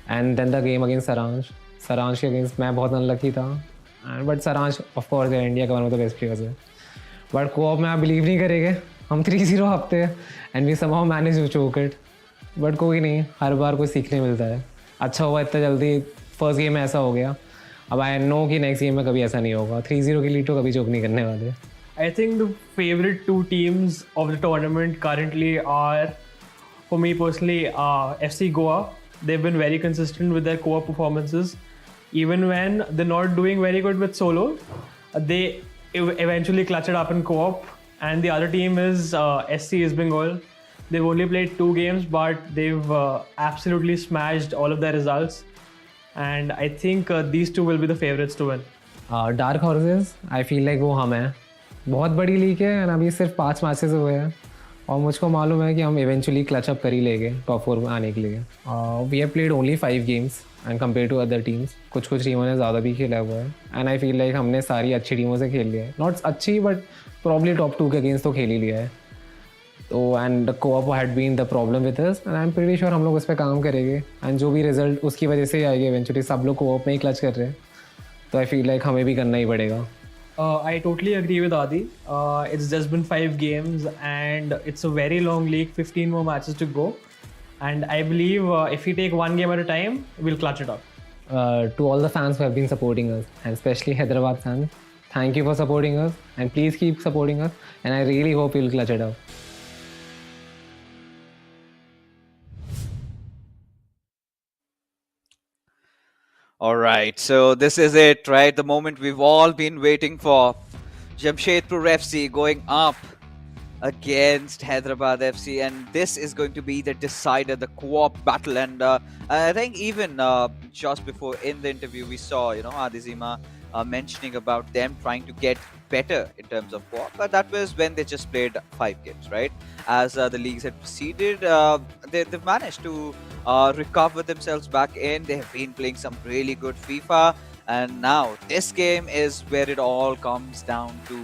And then the game against Saransh के against मैं बहुत unlucky था. But Saransh, of course, है India का one of the best players है. But co-op में आप believe नहीं करेंगे, हम 3-0 हारते हैं and we somehow managed to choke it. But कोई नहीं, हर बार कुछ सीखने मिलता है. अच्छा हुआ इतना जल्दी फर्स्ट गेम में ऐसा हो गया. अब आई नो कि नेक्स्ट गेम में कभी ऐसा नहीं होगा. 3-0 की लीड तो कभी चोक नहीं करने वाले. I think the favorite two teams of the tournament currently are, for me personally, FC Goa. They've been very consistent with their co-op performances. Even when they're not doing very good with solo, they eventually clutch it up in co-op. And the other team is SC East Bengal. They've only played 2 games, but they've absolutely smashed all of their results. And I think these two will be the favorites to win. Dark horses I feel like वो हम हैं. बहुत बड़ी league है and अभी सिर्फ 5 matches हुए हैं और मुझको मालूम है कि हम इवेंचुअली क्लच अप कर ही लेंगे टॉप 4 में आने के लिए. We have played only 5 games and compare to other teams. कुछ टीमों ने ज़्यादा भी खेला हुआ है एंड आई फील लाइक हमने सारी अच्छी टीमों से खेल लिया है. नॉट अच्छी बट प्रॉब्ली टॉप 2 के अगेंस्ट तो खेल ही लिया है. तो and the coop had been the problem with us and I am pretty sure हम लोग उस पर काम करेंगे एंड जो भी रिजल्ट उसकी वजह से ही आएगी इवेंचुअली. सब लोग कोऑप में ही क्लच कर रहे हैं तो आई फील लाइक हमें भी करना ही पड़ेगा. I totally agree with Adi. It's just been 5 games and it's a very long league, 15 more matches to go. And I believe if we take one game at a time, we'll clutch it up. To all the fans who have been supporting us and especially Hyderabad fans, thank you for supporting us and please keep supporting us and I really hope you'll clutch it up. All right, so this is it, right? The moment we've all been waiting for. Jamshedpur FC going up against Hyderabad FC, and this is going to be the decider, the co-op battle. And I think even just before in the interview, we saw, Adizima mentioning about them trying to get better in terms of co-op, but that was when they just played 5 games, right? As the leagues had proceeded, they've managed to recover themselves back in. They have been playing some really good FIFA, and now this game is where it all comes down to.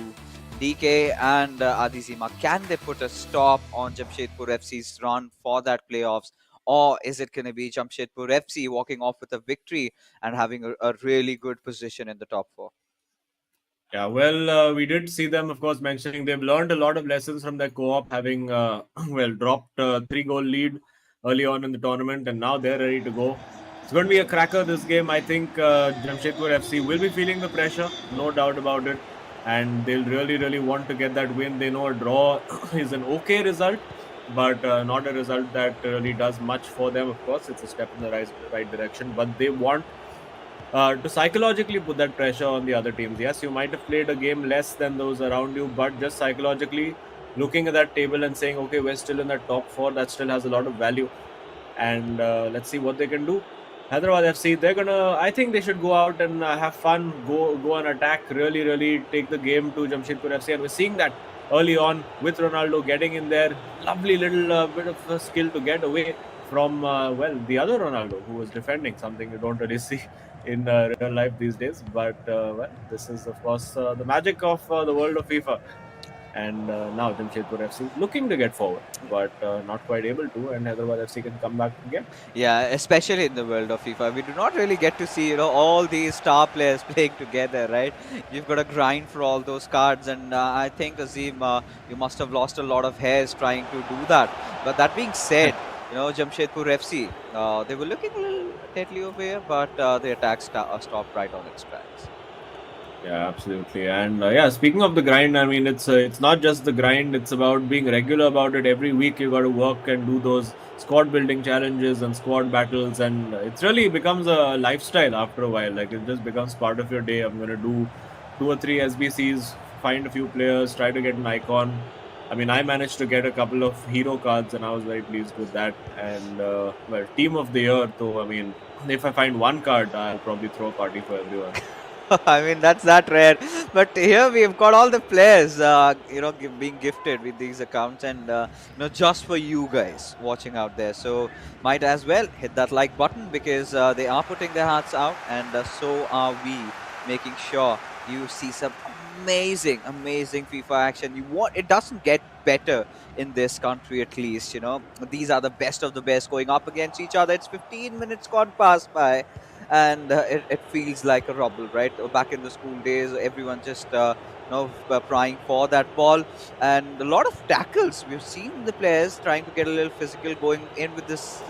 DK and Adizima, can they put a stop on Jamshedpur FC's run for that playoffs, or is it going to be Jamshedpur FC walking off with a victory and having a really good position in the top 4? Yeah, well, we did see them, of course, mentioning they've learned a lot of lessons from their co-op, having, dropped a 3-goal lead early on in the tournament, and now they're ready to go. It's going to be a cracker, this game. I think Jamshedpur FC will be feeling the pressure, no doubt about it, and they'll really, really want to get that win. They know a draw is an okay result, but not a result that really does much for them. Of course, it's a step in the right direction, but they want to psychologically put that pressure on the other teams. Yes, you might have played a game less than those around you, but just psychologically looking at that table and saying, okay, we're still in that top 4, that still has a lot of value. And let's see what they can do. Hyderabad FC, I think they should go out and have fun, go and attack, really take the game to Jamshedpur FC. And we're seeing that early on with Ronaldo getting in there. Lovely little bit of skill to get away from, the other Ronaldo who was defending, something you don't really see in real life these days. But, this is, of course, the magic of the world of FIFA. And now Jamshedpur FC looking to get forward, but not quite able to, and Hyderabad FC can come back again. Yeah, especially in the world of FIFA, we do not really get to see all these star players playing together, right? You've got to grind for all those cards, and I think Azim, you must have lost a lot of hairs trying to do that. But that being said, Jamshedpur FC, they were looking a little deadly over here, but the attack stopped right on its tracks. Yeah, absolutely. And speaking of the grind, I mean, it's not just the grind. It's about being regular about it. Every week you got to work and do those squad building challenges and squad battles, and it's really becomes a lifestyle after a while. Like, it just becomes part of your day. I'm going to do 2 or 3 SBCs, find a few players, try to get an icon. I mean, I managed to get a couple of hero cards, and I was very pleased with that. And team of the year, though, I mean, if I find one card, I'll probably throw a party for everyone. I mean, that's that rare. But here we've got all the players, being gifted with these accounts, and just for you guys watching out there. So might as well hit that like button, because they are putting their hearts out, and so are we, making sure you see some amazing FIFA action. It doesn't get better in this country, at least. These are the best of the best going up against each other. It's 15 minutes gone past by, and it feels like a rubble, right? Back in the school days, everyone just prying for that ball, and a lot of tackles. We've seen the players trying to get a little physical, going in with this,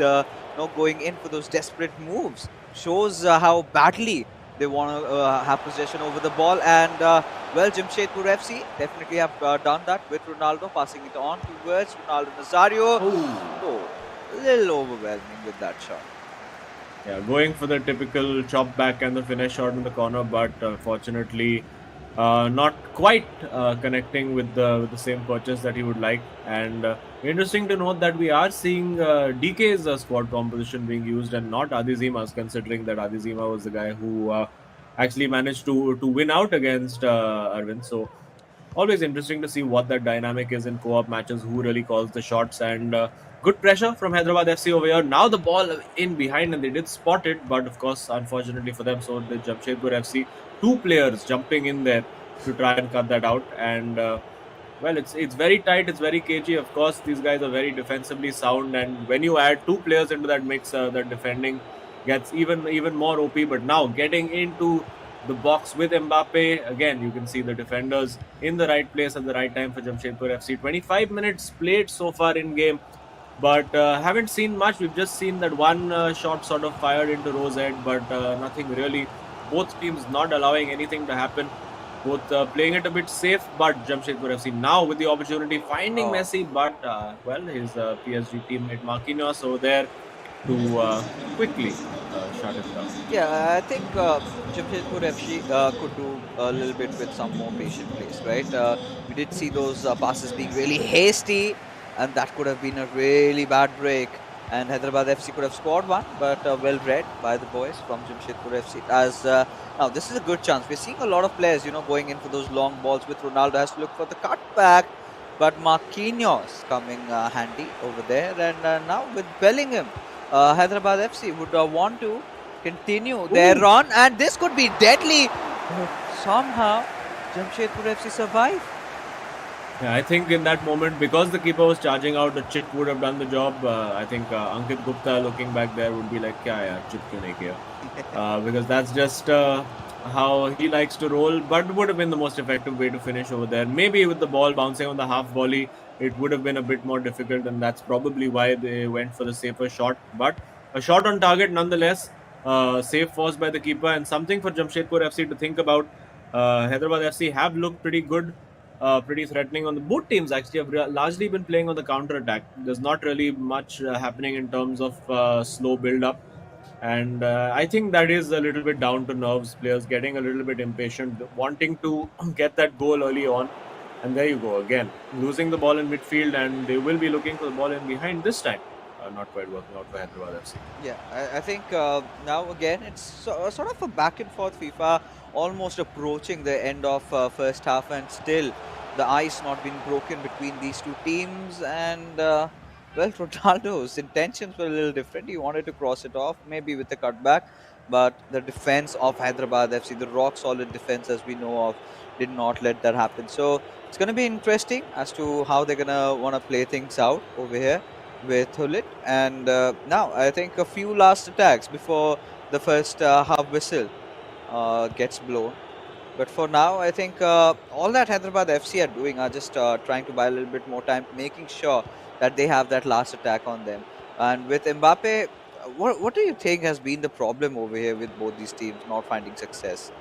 going in for those desperate moves. Shows how badly They want to have possession over the ball, and well, Jamshedpur FC definitely have done that with Ronaldo passing it on towards Ronaldo Nazario. Oh, a little overwhelming with that shot. Yeah, going for the typical chop back and the finish shot in the corner, but fortunately, not quite connecting with the same purchase that he would like. And interesting to note that we are seeing DK's squad composition being used and not Adizima's, considering that Adizima was the guy who actually managed to win out against Arvind. So always interesting to see what that dynamic is in co-op matches, who really calls the shots, and good pressure from Hyderabad FC over here. Now the ball in behind, and they did spot it, but of course, unfortunately for them, so did Jamshedpur FC. Two players jumping in there to try and cut that out, and well, it's very tight, it's very cagey. Of course, these guys are very defensively sound, and when you add two players into that mix, that defending gets even more OP. But now getting into the box with Mbappe, again, you can see the defenders in the right place at the right time for Jamshedpur FC. 25 minutes played so far in game, but haven't seen much. We've just seen that one shot sort of fired into Rose head, but nothing really. Both teams not allowing anything to happen. Both playing it a bit safe, but Jamshedpur FC now with the opportunity finding Messi, but well, his PSG teammate Marquinhos over there to quickly shut it down. Yeah, I think Jamshedpur FC could do a little bit with some more patient plays, right? We did see those passes being really hasty, and that could have been a really bad break. And Hyderabad FC could have scored one, but well read by the boys from Jamshedpur FC. As now, this is a good chance. We're seeing a lot of players, going in for those long balls. With Ronaldo has to look for the cutback, but Marquinhos coming handy over there. And now with Bellingham, Hyderabad FC would want to continue their run, and this could be deadly. But somehow, Jamshedpur FC survive. Yeah, I think in that moment, because the keeper was charging out, the chit would have done the job. I think Ankit Gupta looking back there would be like, "Kya yaar, chit kyun nahi kiya?" Because that's just how he likes to roll. But would have been the most effective way to finish over there. Maybe with the ball bouncing on the half volley, it would have been a bit more difficult, and that's probably why they went for the safer shot. But a shot on target nonetheless. Safe force by the keeper, and something for Jamshedpur FC to think about. Hyderabad FC have looked pretty good, pretty threatening on the both teams. Actually, have largely been playing on the counter attack. There's not really much happening in terms of slow build up, and I think that is a little bit down to nerves. Players getting a little bit impatient, wanting to get that goal early on, and there you go again, losing the ball in midfield, and they will be looking for the ball in behind this time. Not quite working out for Hyderabad FC. Yeah, I think now again it's sort of a back and forth. FIFA almost approaching the end of first half, and still the ice not been broken between these two teams. And well, Ronaldo's intentions were a little different. He wanted to cross it off, maybe with a cutback, but the defense of Hyderabad FC, the rock solid defense as we know of, did not let that happen. So it's going to be interesting as to how they're going to want to play things out over here with Hullet. And now I think a few last attacks before the first half whistle gets blown. But for now, I think all that Hyderabad FC are doing are just trying to buy a little bit more time, making sure that they have that last attack on them. And with Mbappe, what do you think has been the problem over here with both these teams not finding success?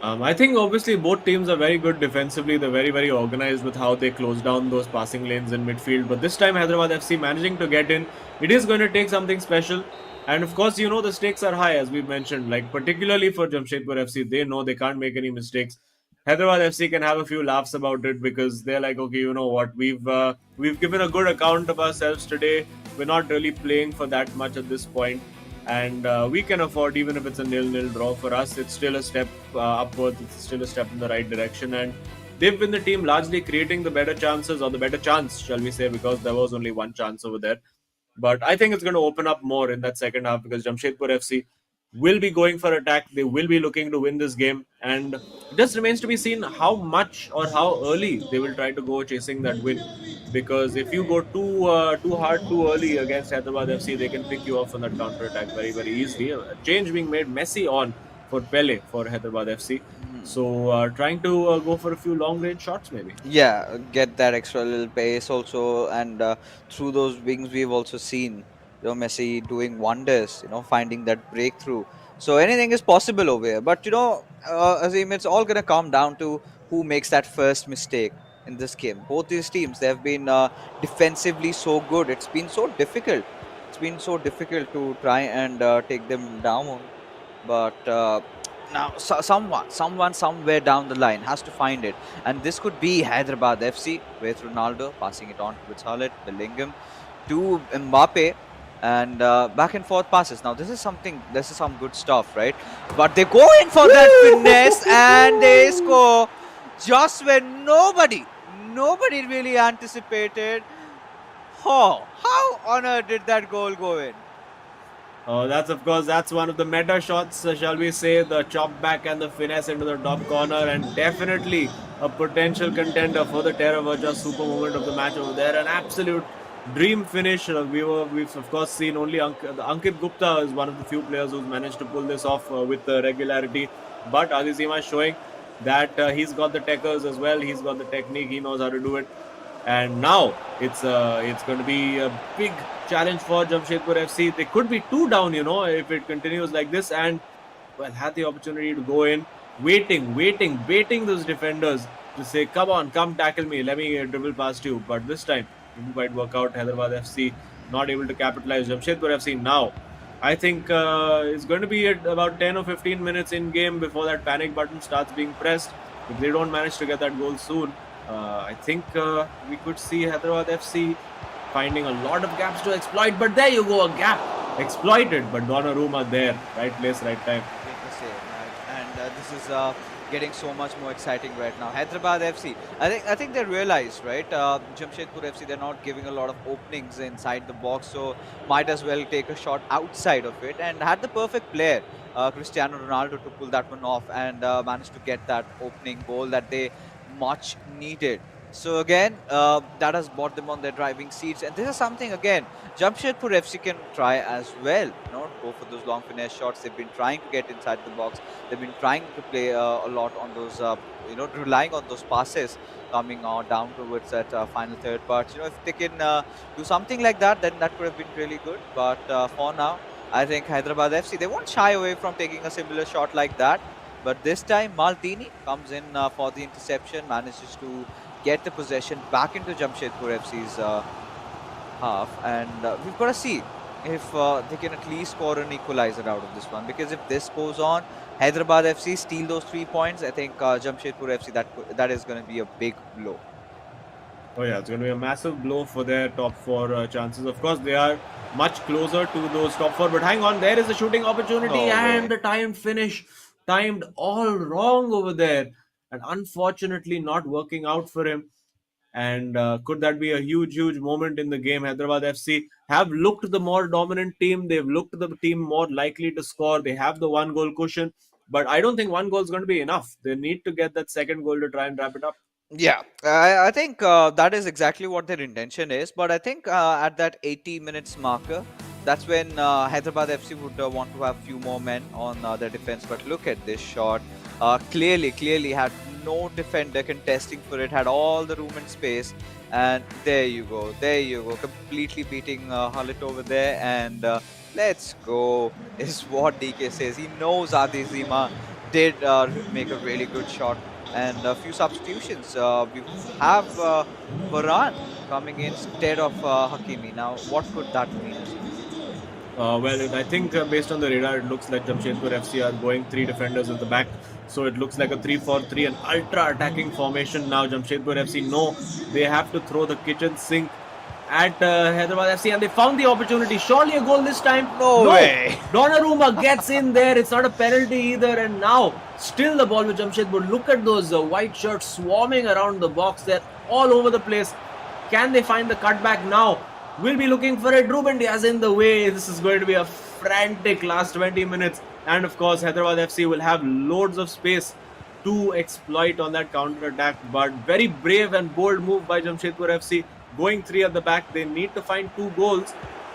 I think obviously both teams are very good defensively. They're very organized with how they close down those passing lanes in midfield. But this time, Hyderabad FC managing to get in. It is going to take something special. And of course, the stakes are high, as we mentioned. Like, particularly for Jamshedpur FC, they know they can't make any mistakes. Hyderabad FC can have a few laughs about it because they're like, okay, you know what, we've given a good account of ourselves today. We're not really playing for that much at this point, and we can afford, even if it's a 0-0 draw for us, it's still a step upwards. It's still a step in the right direction, and they've been the team largely creating the better chances, or the better chance, shall we say, because there was only one chance over there. But I think it's going to open up more in that second half because Jamshedpur FC will be going for attack. They will be looking to win this game, and it just remains to be seen how much or how early they will try to go chasing that win. Because if you go too hard too early against Hyderabad FC, they can pick you off on that counter attack very easily. A change being made, Messi on for Pele for Hyderabad FC. So trying to go for a few long range shots maybe. Yeah, get that extra little pace also, and through those wings we've also seen Messi doing wonders, finding that breakthrough. So anything is possible over here. But Azim, it's all gonna come down to who makes that first mistake in this game. Both these teams, they have been defensively so good. It's been so difficult. It's been so difficult to try and take them down. But now, someone, somewhere down the line has to find it, and this could be Hyderabad FC with Ronaldo passing it on to Ritz Bellingham to Mbappe, and back and forth passes. Now, this is some good stuff, right? But they go in for that finesse and they score just when nobody really anticipated. Oh, how on earth did that goal go in? That's one of the meta shots, shall we say, the chop back and the finesse into the top corner, and definitely a potential contender for the Terra Virja super moment of the match over there. An absolute dream finish. We've of course seen only Ankit Gupta is one of the few players who's managed to pull this off with regularity, but Adizima is showing that he's got the techers as well. He's got the technique. He knows how to do it. And now it's going to be a big challenge for Jamshedpur FC. They could be 2 down, if it continues like this, and well, had the opportunity to go in, baiting those defenders to say, come tackle me, let me dribble past you. But this time, it might work out. Hyderabad FC not able to capitalize. Jamshedpur FC now, I think it's going to be at about 10 or 15 minutes in game before that panic button starts being pressed. If they don't manage to get that goal soon, I think we could see Hyderabad FC finding a lot of gaps to exploit. But there you go, a gap exploited. But Donnarumma there, right place, right time. Great to say, right? And this is getting so much more exciting right now. Hyderabad FC, I think they realize, right? Jamshedpur FC, they're not giving a lot of openings inside the box, so might as well take a shot outside of it. And had the perfect player, Cristiano Ronaldo, to pull that one off and managed to get that opening goal that they much needed. So again, that has brought them on their driving seats, and this is something again Jamshedpur FC can try as well. Go for those long finesse shots. They've been trying to get inside the box. They've been trying to play a lot on those, relying on those passes coming down towards that final third. But if they can do something like that, then that could have been really good. But for now, I think Hyderabad FC, they won't shy away from taking a similar shot like that. But this time, Maldini comes in for the interception, manages to get the possession back into Jamshedpur FC's half, and we've got to see if they can at least score an equalizer out of this one. Because if this goes on, Hyderabad FC steal those 3 points, I think Jamshedpur FC, that is going to be a big blow. Oh yeah, it's going to be a massive blow for their top 4 chances. Of course, they are much closer to those top 4. But hang on, there is a shooting opportunity, and the timed finish, timed all wrong over there, and unfortunately not working out for him. And could that be a huge moment in the game? Hyderabad FC have looked the more dominant team. They've looked the team more likely to score. They have the 1 goal cushion, but I don't think 1 goal is going to be enough. They need to get that second goal to try and wrap it up. Yeah, I think that is exactly what their intention is. But I think at that 80 minutes marker, that's when Hyderabad FC would want to have few more men on their defense. But look at this shot. Clearly had no defender contesting for it, had all the room and space. And there you go, completely beating Halit over there. And let's go, is what DK says. He knows Adi Zima did make a really good shot. And a few substitutions. We have Varane coming in instead of Hakimi. Now, what could that mean? Well, I think based on the radar, it looks like Jamshedpur FC are going 3 defenders at the back. So it looks like a 3-4-3, an ultra-attacking formation. Now Jamshedpur FC know they have to throw the kitchen sink at Hyderabad FC, and they found the opportunity. Surely a goal this time? No way. Donnarumma gets in there. It's not a penalty either. And now, still the ball with Jamshedpur. Look at those white shirts swarming around the box. They're all over the place. Can they find the cutback now? We'll be looking for it. Ruben Diaz in the way. This is going to be a frantic last 20 minutes. And of course, Hyderabad FC will have loads of space to exploit on that counter-attack. But very brave and bold move by Jamshedpur FC. Going 3 at the back. They need to find 2 goals.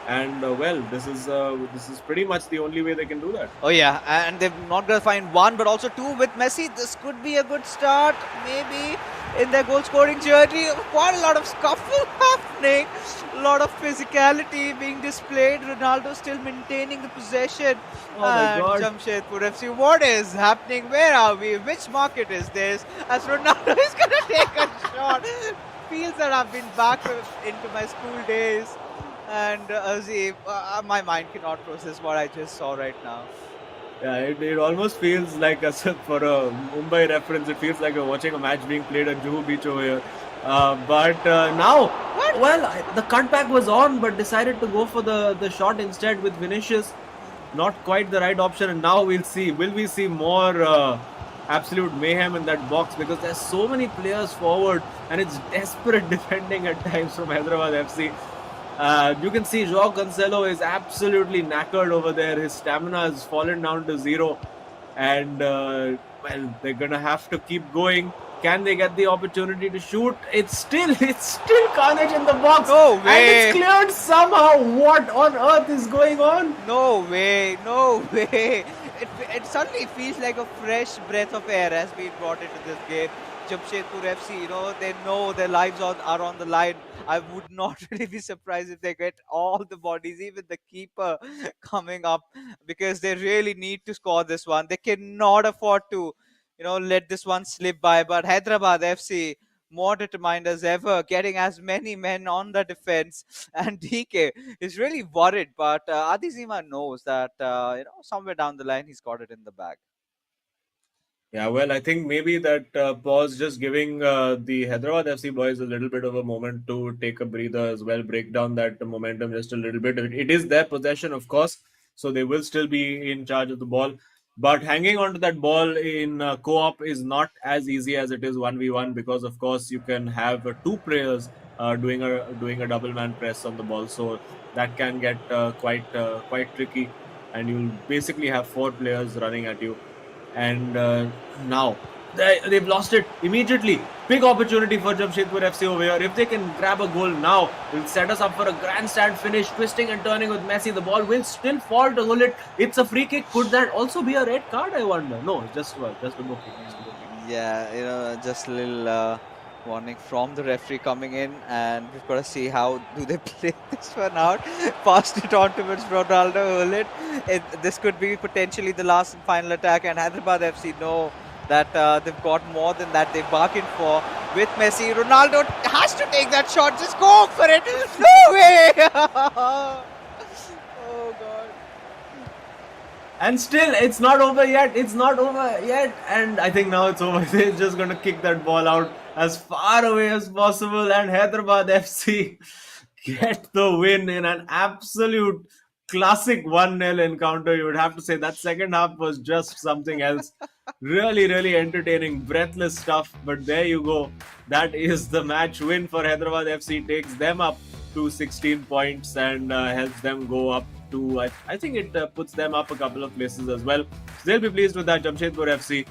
And well, this is pretty much the only way they can do that. Oh yeah, and they're not gonna find one, but also two with Messi. This could be a good start, maybe in their goal-scoring journey. Quite a lot of scuffle happening, a lot of physicality being displayed. Ronaldo still maintaining the possession. Oh my And God. Jamshedpur FC, what is happening? Where are we? Which market is this? As Ronaldo is gonna take a shot. Feels that I've been back into my school days. And my mind cannot process what I just saw right now. Yeah, it almost feels like for a Mumbai reference, it feels like we're watching a match being played at Juhu Beach over here. But now, the cutback was on, but decided to go for the shot instead with Vinicius. Not quite the right option, and now we'll see. Will we see more absolute mayhem in that box? Because there's so many players forward, and it's desperate defending at times from Hyderabad FC. You can see Joao Cancelo is absolutely knackered over there. His stamina has fallen down to zero. And, they're going to have to keep going. Can they get the opportunity to shoot? It's still carnage in the box. No way. And it's cleared somehow. What on earth is going on? No way, no way. It suddenly feels like a fresh breath of air has been brought into this game. Jamshedpur FC, they know their lives are on the line. I would not really be surprised if they get all the bodies, even the keeper coming up, because they really need to score this one. They cannot afford to, let this one slip by. But Hyderabad FC, more determined as ever, getting as many men on the defense. And DK is really worried, but Adizima knows that, somewhere down the line, he's got it in the bag. Yeah, well, I think maybe that pause just giving the Hyderabad FC boys a little bit of a moment to take a breather as well, break down that momentum just a little bit. It is their possession, of course, so they will still be in charge of the ball. But hanging on to that ball in co-op is not as easy as it is 1v1, because, of course, you can have two players doing a double man press on the ball, so that can get quite tricky, and you'll basically have four players running at you. And now they've lost it immediately. Big opportunity for Jamshedpur FC over here. If they can grab a goal now, it'll set us up for a grandstand finish. Twisting and turning with Messi. The ball will still fall to Gullit. It's a free kick. Could that also be a red card, I wonder? No, just a goal kick. Yeah, just a little warning from the referee coming in, and we've got to see how do they play this one out. Passed it on towards Ronaldo. This could be potentially the last and final attack, and Hyderabad FC know that they've got more than that they bargained for with Messi. Ronaldo has to take that shot. Just go for it. No way. Oh God. And still, it's not over yet. And I think now it's over. They're just going to kick that ball out as far away as possible. And Hyderabad FC get the win in an absolute classic 1-0 encounter. You would have to say that second half was just something else. Really, really entertaining, breathless stuff. But there you go. That is the match win for Hyderabad FC. Takes them up to 16 points and helps them go up to, I think it puts them up a couple of places as well. So they'll be pleased with that. Jamshedpur FC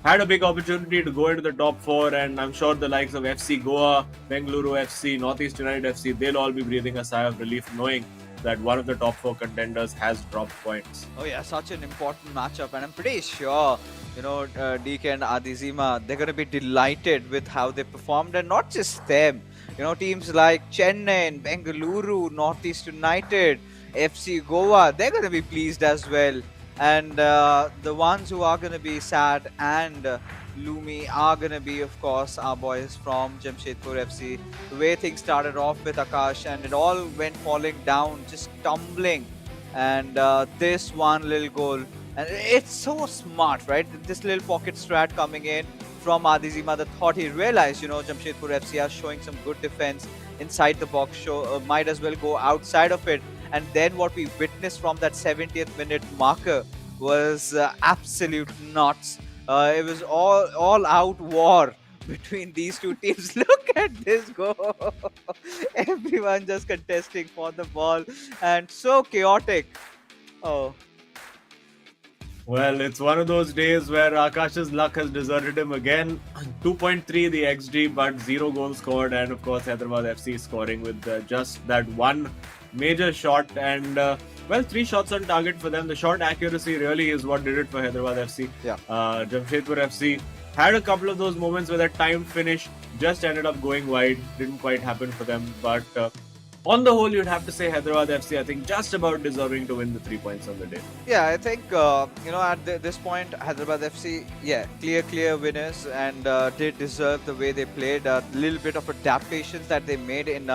had a big opportunity to go into the top four, and I'm sure the likes of FC Goa, Bengaluru FC, Northeast United FC, they'll all be breathing a sigh of relief knowing that one of the top four contenders has dropped points. Oh yeah, such an important matchup, and I'm pretty sure, DK and Adizima, they're going to be delighted with how they performed, and not just them. Teams like Chennai and Bengaluru, Northeast United, FC Goa, they're going to be pleased as well. And the ones who are going to be sad and gloomy are going to be, of course, our boys from Jamshedpur FC. The way things started off with Akash, and it all went falling down, just tumbling. And this one little goal, and it's so smart, right? This little pocket strat coming in from Adizima, that thought he realized, Jamshedpur FC are showing some good defense inside the box, might as well go outside of it. And then what we witnessed from that 70th minute marker was absolute nuts. It was all out war between these two teams. Look at this goal. Everyone just contesting for the ball, and so chaotic. Oh. Well, it's one of those days where Akash's luck has deserted him again. 2.3 the XG, but 0 goals scored, and of course Hyderabad FC scoring with just that one major shot, and well, 3 shots on target for them. The shot accuracy really is what did it for Hyderabad FC. Yeah. Jamshedpur FC had a couple of those moments where that timed finish just ended up going wide. Didn't quite happen for them, but on the whole, you'd have to say Hyderabad FC, I think, just about deserving to win the 3 points on the day. Yeah, I think at this point, Hyderabad FC, yeah, clear winners, and did deserve the way they played. A little bit of adaptations that they made in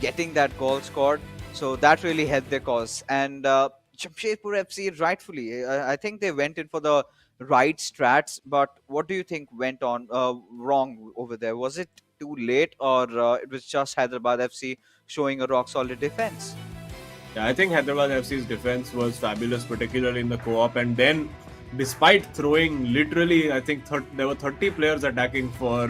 getting that goal scored, so that really helped their cause. And Jamshedpur FC, rightfully, I think they went in for the right strats. But what do you think went on wrong over there? Was it too late, or it was just Hyderabad FC showing a rock solid defense? Yeah, I think Hyderabad FC's defense was fabulous, particularly in the co-op. And then, despite throwing literally, I think there were 30 players attacking for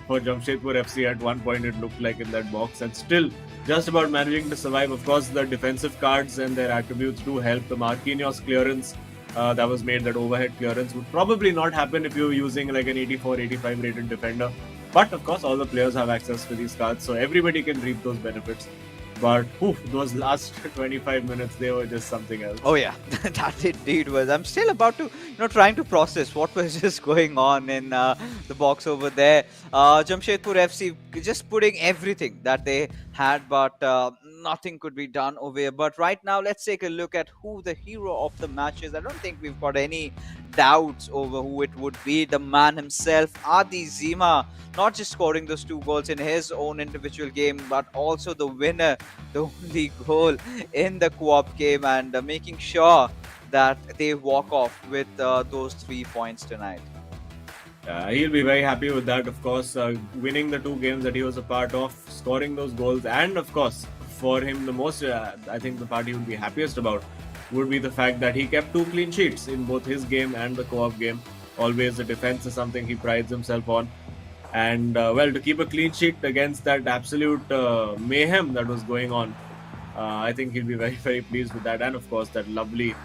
Jamshedpur FC at one point. It looked like in that box, and still just about managing to survive. Of course, the defensive cards and their attributes do help. The Marquinhos clearance that was made, that overhead clearance, would probably not happen if you were using like an 84, 85 rated defender. But of course, all the players have access to these cards, so everybody can reap those benefits. But those last 25 minutes, they were just something else. Oh yeah, that indeed was. I'm still about to, trying to process what was just going on in the box over there. Jamshedpur FC just putting everything that they had, but nothing could be done over here. But right now, let's take a look at who the hero of the match is. I don't think we've got any doubts over who it would be. The man himself, Adi Zima, not just scoring those 2 goals in his own individual game, but also the winner, the only goal in the co-op game, and making sure that they walk off with those 3 points tonight. He'll be very happy with that, of course. Winning the 2 games that he was a part of, scoring those goals, and of course, for him, the most, I think the part he would be happiest about would be the fact that he kept 2 clean sheets in both his game and the co-op game. Always the defense is something he prides himself on. And well, to keep a clean sheet against that absolute mayhem that was going on, I think he'll be very, very pleased with that. And of course, that lovely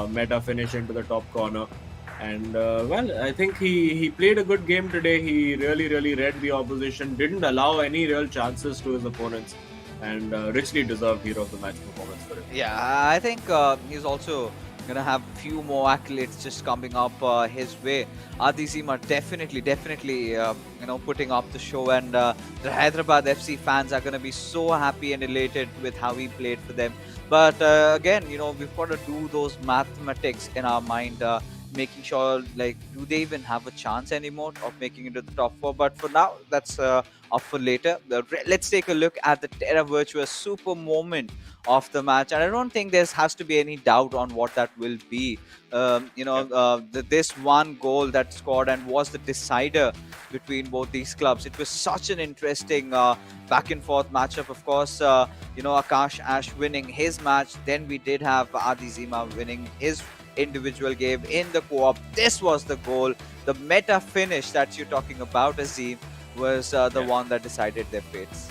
meta finish into the top corner. And well, I think he played a good game today. He really read the opposition, didn't allow any real chances to his opponents, and richly deserved hero of the match performance for him. Yeah, I think he's also gonna have a few more accolades just coming up his way. Adi Zima definitely, putting up the show, and the Hyderabad FC fans are gonna be so happy and elated with how he played for them. But again, we've got to do those mathematics in our mind, making sure, like, do they even have a chance anymore of making it to the top 4? But for now, that's up for later. Let's take a look at the Terra Virtua super moment of the match, and I don't think there has to be any doubt on what that will be. This one goal that scored and was the decider between both these clubs. It was such an interesting back and forth matchup. Of course, Akash Ash winning his match. Then we did have Adi Zima winning his individual game in the co-op. This was the goal. The meta finish that you're talking about, Azim, was the one that decided their fates.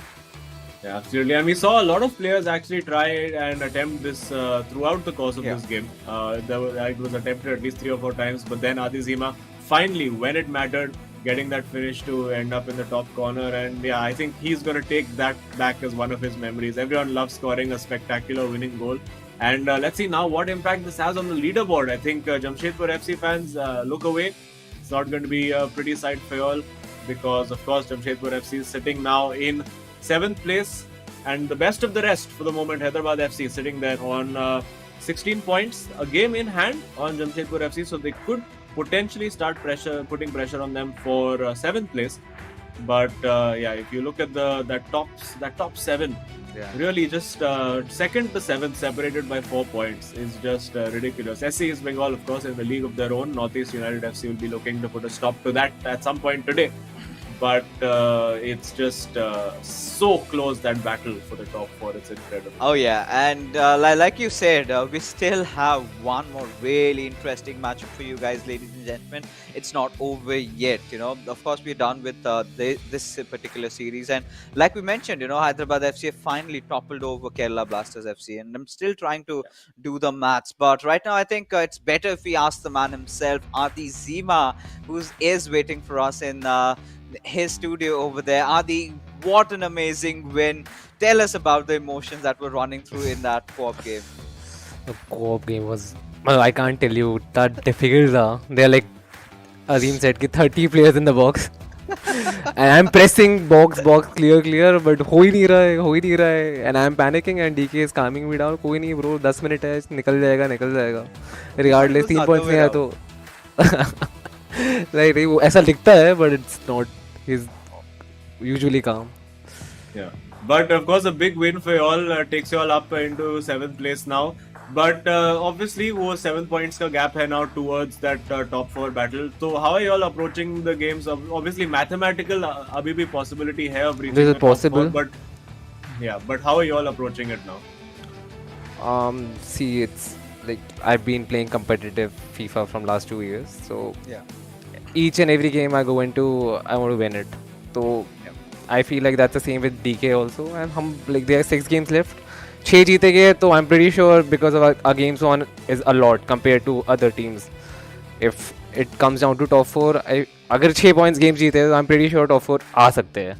Yeah, absolutely. And we saw a lot of players actually try and attempt this throughout the course of this game. It was attempted at least 3 or 4 times, but then Adi Zima finally, when it mattered, getting that finish to end up in the top corner. And yeah, I think he's going to take that back as one of his memories. Everyone loves scoring a spectacular winning goal. And let's see now what impact this has on the leaderboard. I think Jamshedpur FC fans look away. It's not going to be a pretty sight for you all, because of course Jamshedpur FC is sitting now in 7th place, and the best of the rest for the moment, Hyderabad FC sitting there on 16 points, a game in hand on Jamshedpur FC, so they could potentially start putting pressure on them for 7th place. But yeah, if you look at that top 7, really just 2nd to 7th separated by 4 points is just ridiculous. SC East Bengal, of course, in the league of their own. Northeast United FC will be looking to put a stop to that at some point today. But it's just so close, that battle for the top 4. It's incredible. Oh yeah, and like you said, we still have one more really interesting matchup for you guys, ladies and gentlemen. It's not over yet. Of course, we're done with this particular series, and like we mentioned, Hyderabad FC have finally toppled over Kerala Blasters FC, and I'm still trying to do the maths. But right now, I think it's better if we ask the man himself, Adi Zima, who is waiting for us in his studio over there. Adi, what an amazing win. Tell us about the emotions that were running through in that co-op game. The co-op game was, well, I can't tell you that difficult था. They're like Azim said कि 30 players in the box. And I'm pressing box, clear, but हो ही नहीं रहा है. And I'm panicking and DK is calming me down. कोई नहीं bro, 10 minute है, निकल जाएगा. Regardless, It was 3 the points other नहीं way है तो. Like वो ऐसा दिखता है, but it's not. He's usually calm. Yeah, but of course a big win for you all takes you all up into 7th place now. But obviously वो 7 points का gap है now towards that top 4 battle. So how are you all approaching the games? Obviously mathematical अभी भी possibility है of reaching This is the top 4, possible. but yeah, but how are you all approaching it now? See, it's like I've been playing competitive FIFA from last 2 years, so Yeah. each and every game I go into, I want to win it. So I feel like that's the same with DK also. And हम like there are 6 games left. 6 जीतेंगे तो I'm pretty sure because of our games on is a lot compared to other teams. If it comes down to top 4, अगर 6 points games जीते तो I'm pretty sure top 4 आ सकते हैं.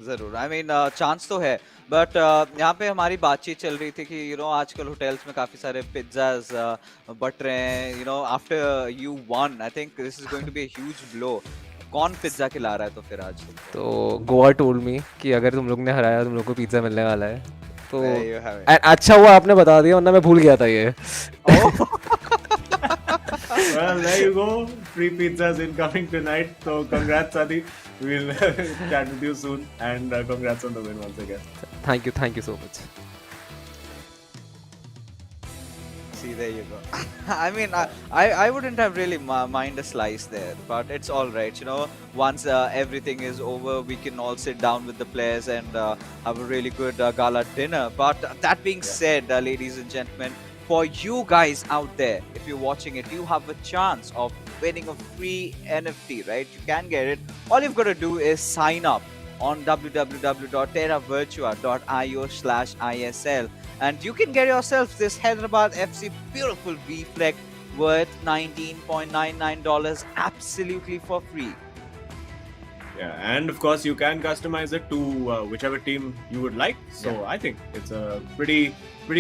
जरूर I mean chance तो है बट यहाँ पे हमारी बातचीत चल रही थी कि आजकल होटल्स में काफी सारे पिज्जाज बट रहे हैं after you one I think this is going to be a huge blow कौन पिज्जा खिला रहा है तो फिर आज तो गोवा टोल्ड मी कि अगर तुम लोग ने हराया तुम लोग को पिज्जा मिलने वाला है. तो There you have it. and अच्छा हुआ आपने बता दिया वरना मैं भूल गया था ये. Well, there you go. Free pizzas incoming tonight. So congrats, Adi. We'll chat with you soon. And congrats on the win once again. Thank you so much. See, there you go. I mean, I wouldn't have really mind a slice there, but it's all right. Once everything is over, we can all sit down with the players and have a really good gala dinner. But that being said, ladies and gentlemen, for you guys out there, if you're watching it, you have a chance of winning a free NFT, right? You can get it. All you've got to do is sign up on www.terravirtua.io/ISL. And you can get yourself this Hyderabad FC beautiful V-Fleck worth $19.99 absolutely for free. Yeah, and of course you can customize it to whichever team you would like. So I think it's a pretty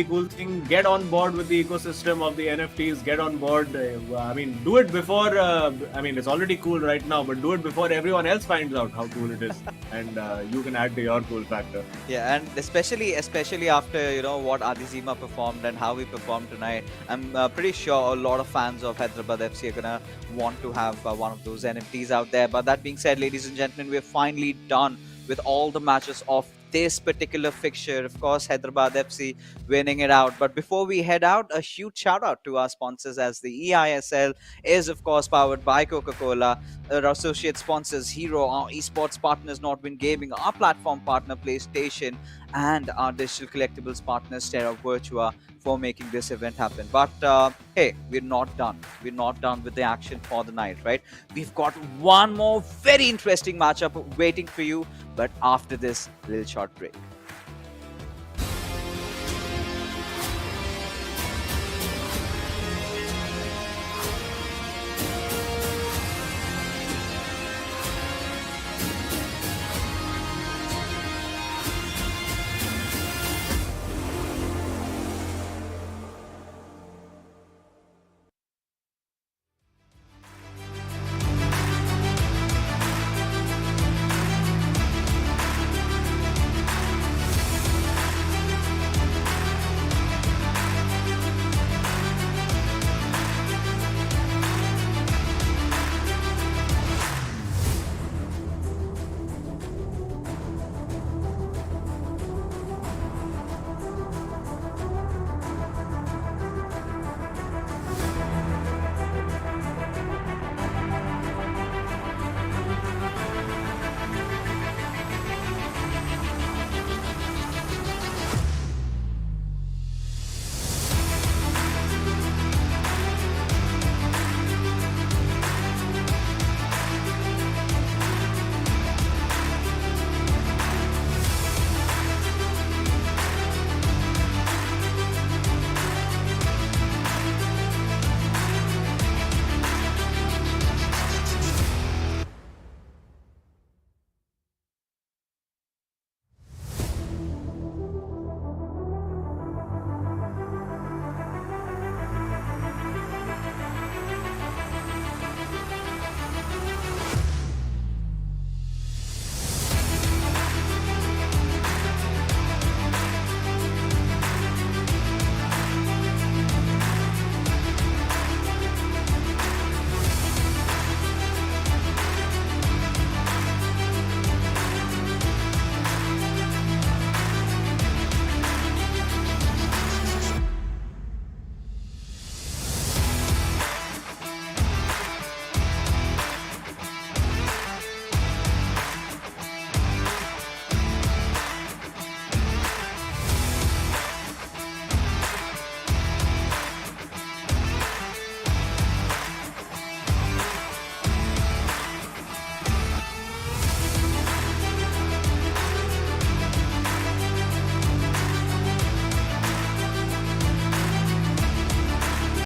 cool thing. Get on board with the ecosystem of the NFTs. Get on board. I mean, do it before. I mean, it's already cool right now, but do it before everyone else finds out how cool it is, and you can add to your cool factor. Yeah, and especially after what Adizima performed and how we performed tonight, I'm pretty sure a lot of fans of Hyderabad FC are gonna want to have one of those NFTs out there. But that being said, ladies and gentlemen, we're finally done with all the matches of this particular fixture. Of course, Hyderabad FC winning it out. But before we head out, a huge shout out to our sponsors, as the eISL is of course powered by Coca-Cola. Our associate sponsors Hero, our esports partners Nordwind Gaming, our platform partner PlayStation, and our digital collectibles partners Terra Virtua for making this event happen. But hey, we're not done. We're not done with the action for the night, right? We've got one more very interesting matchup waiting for you, but after this little short break.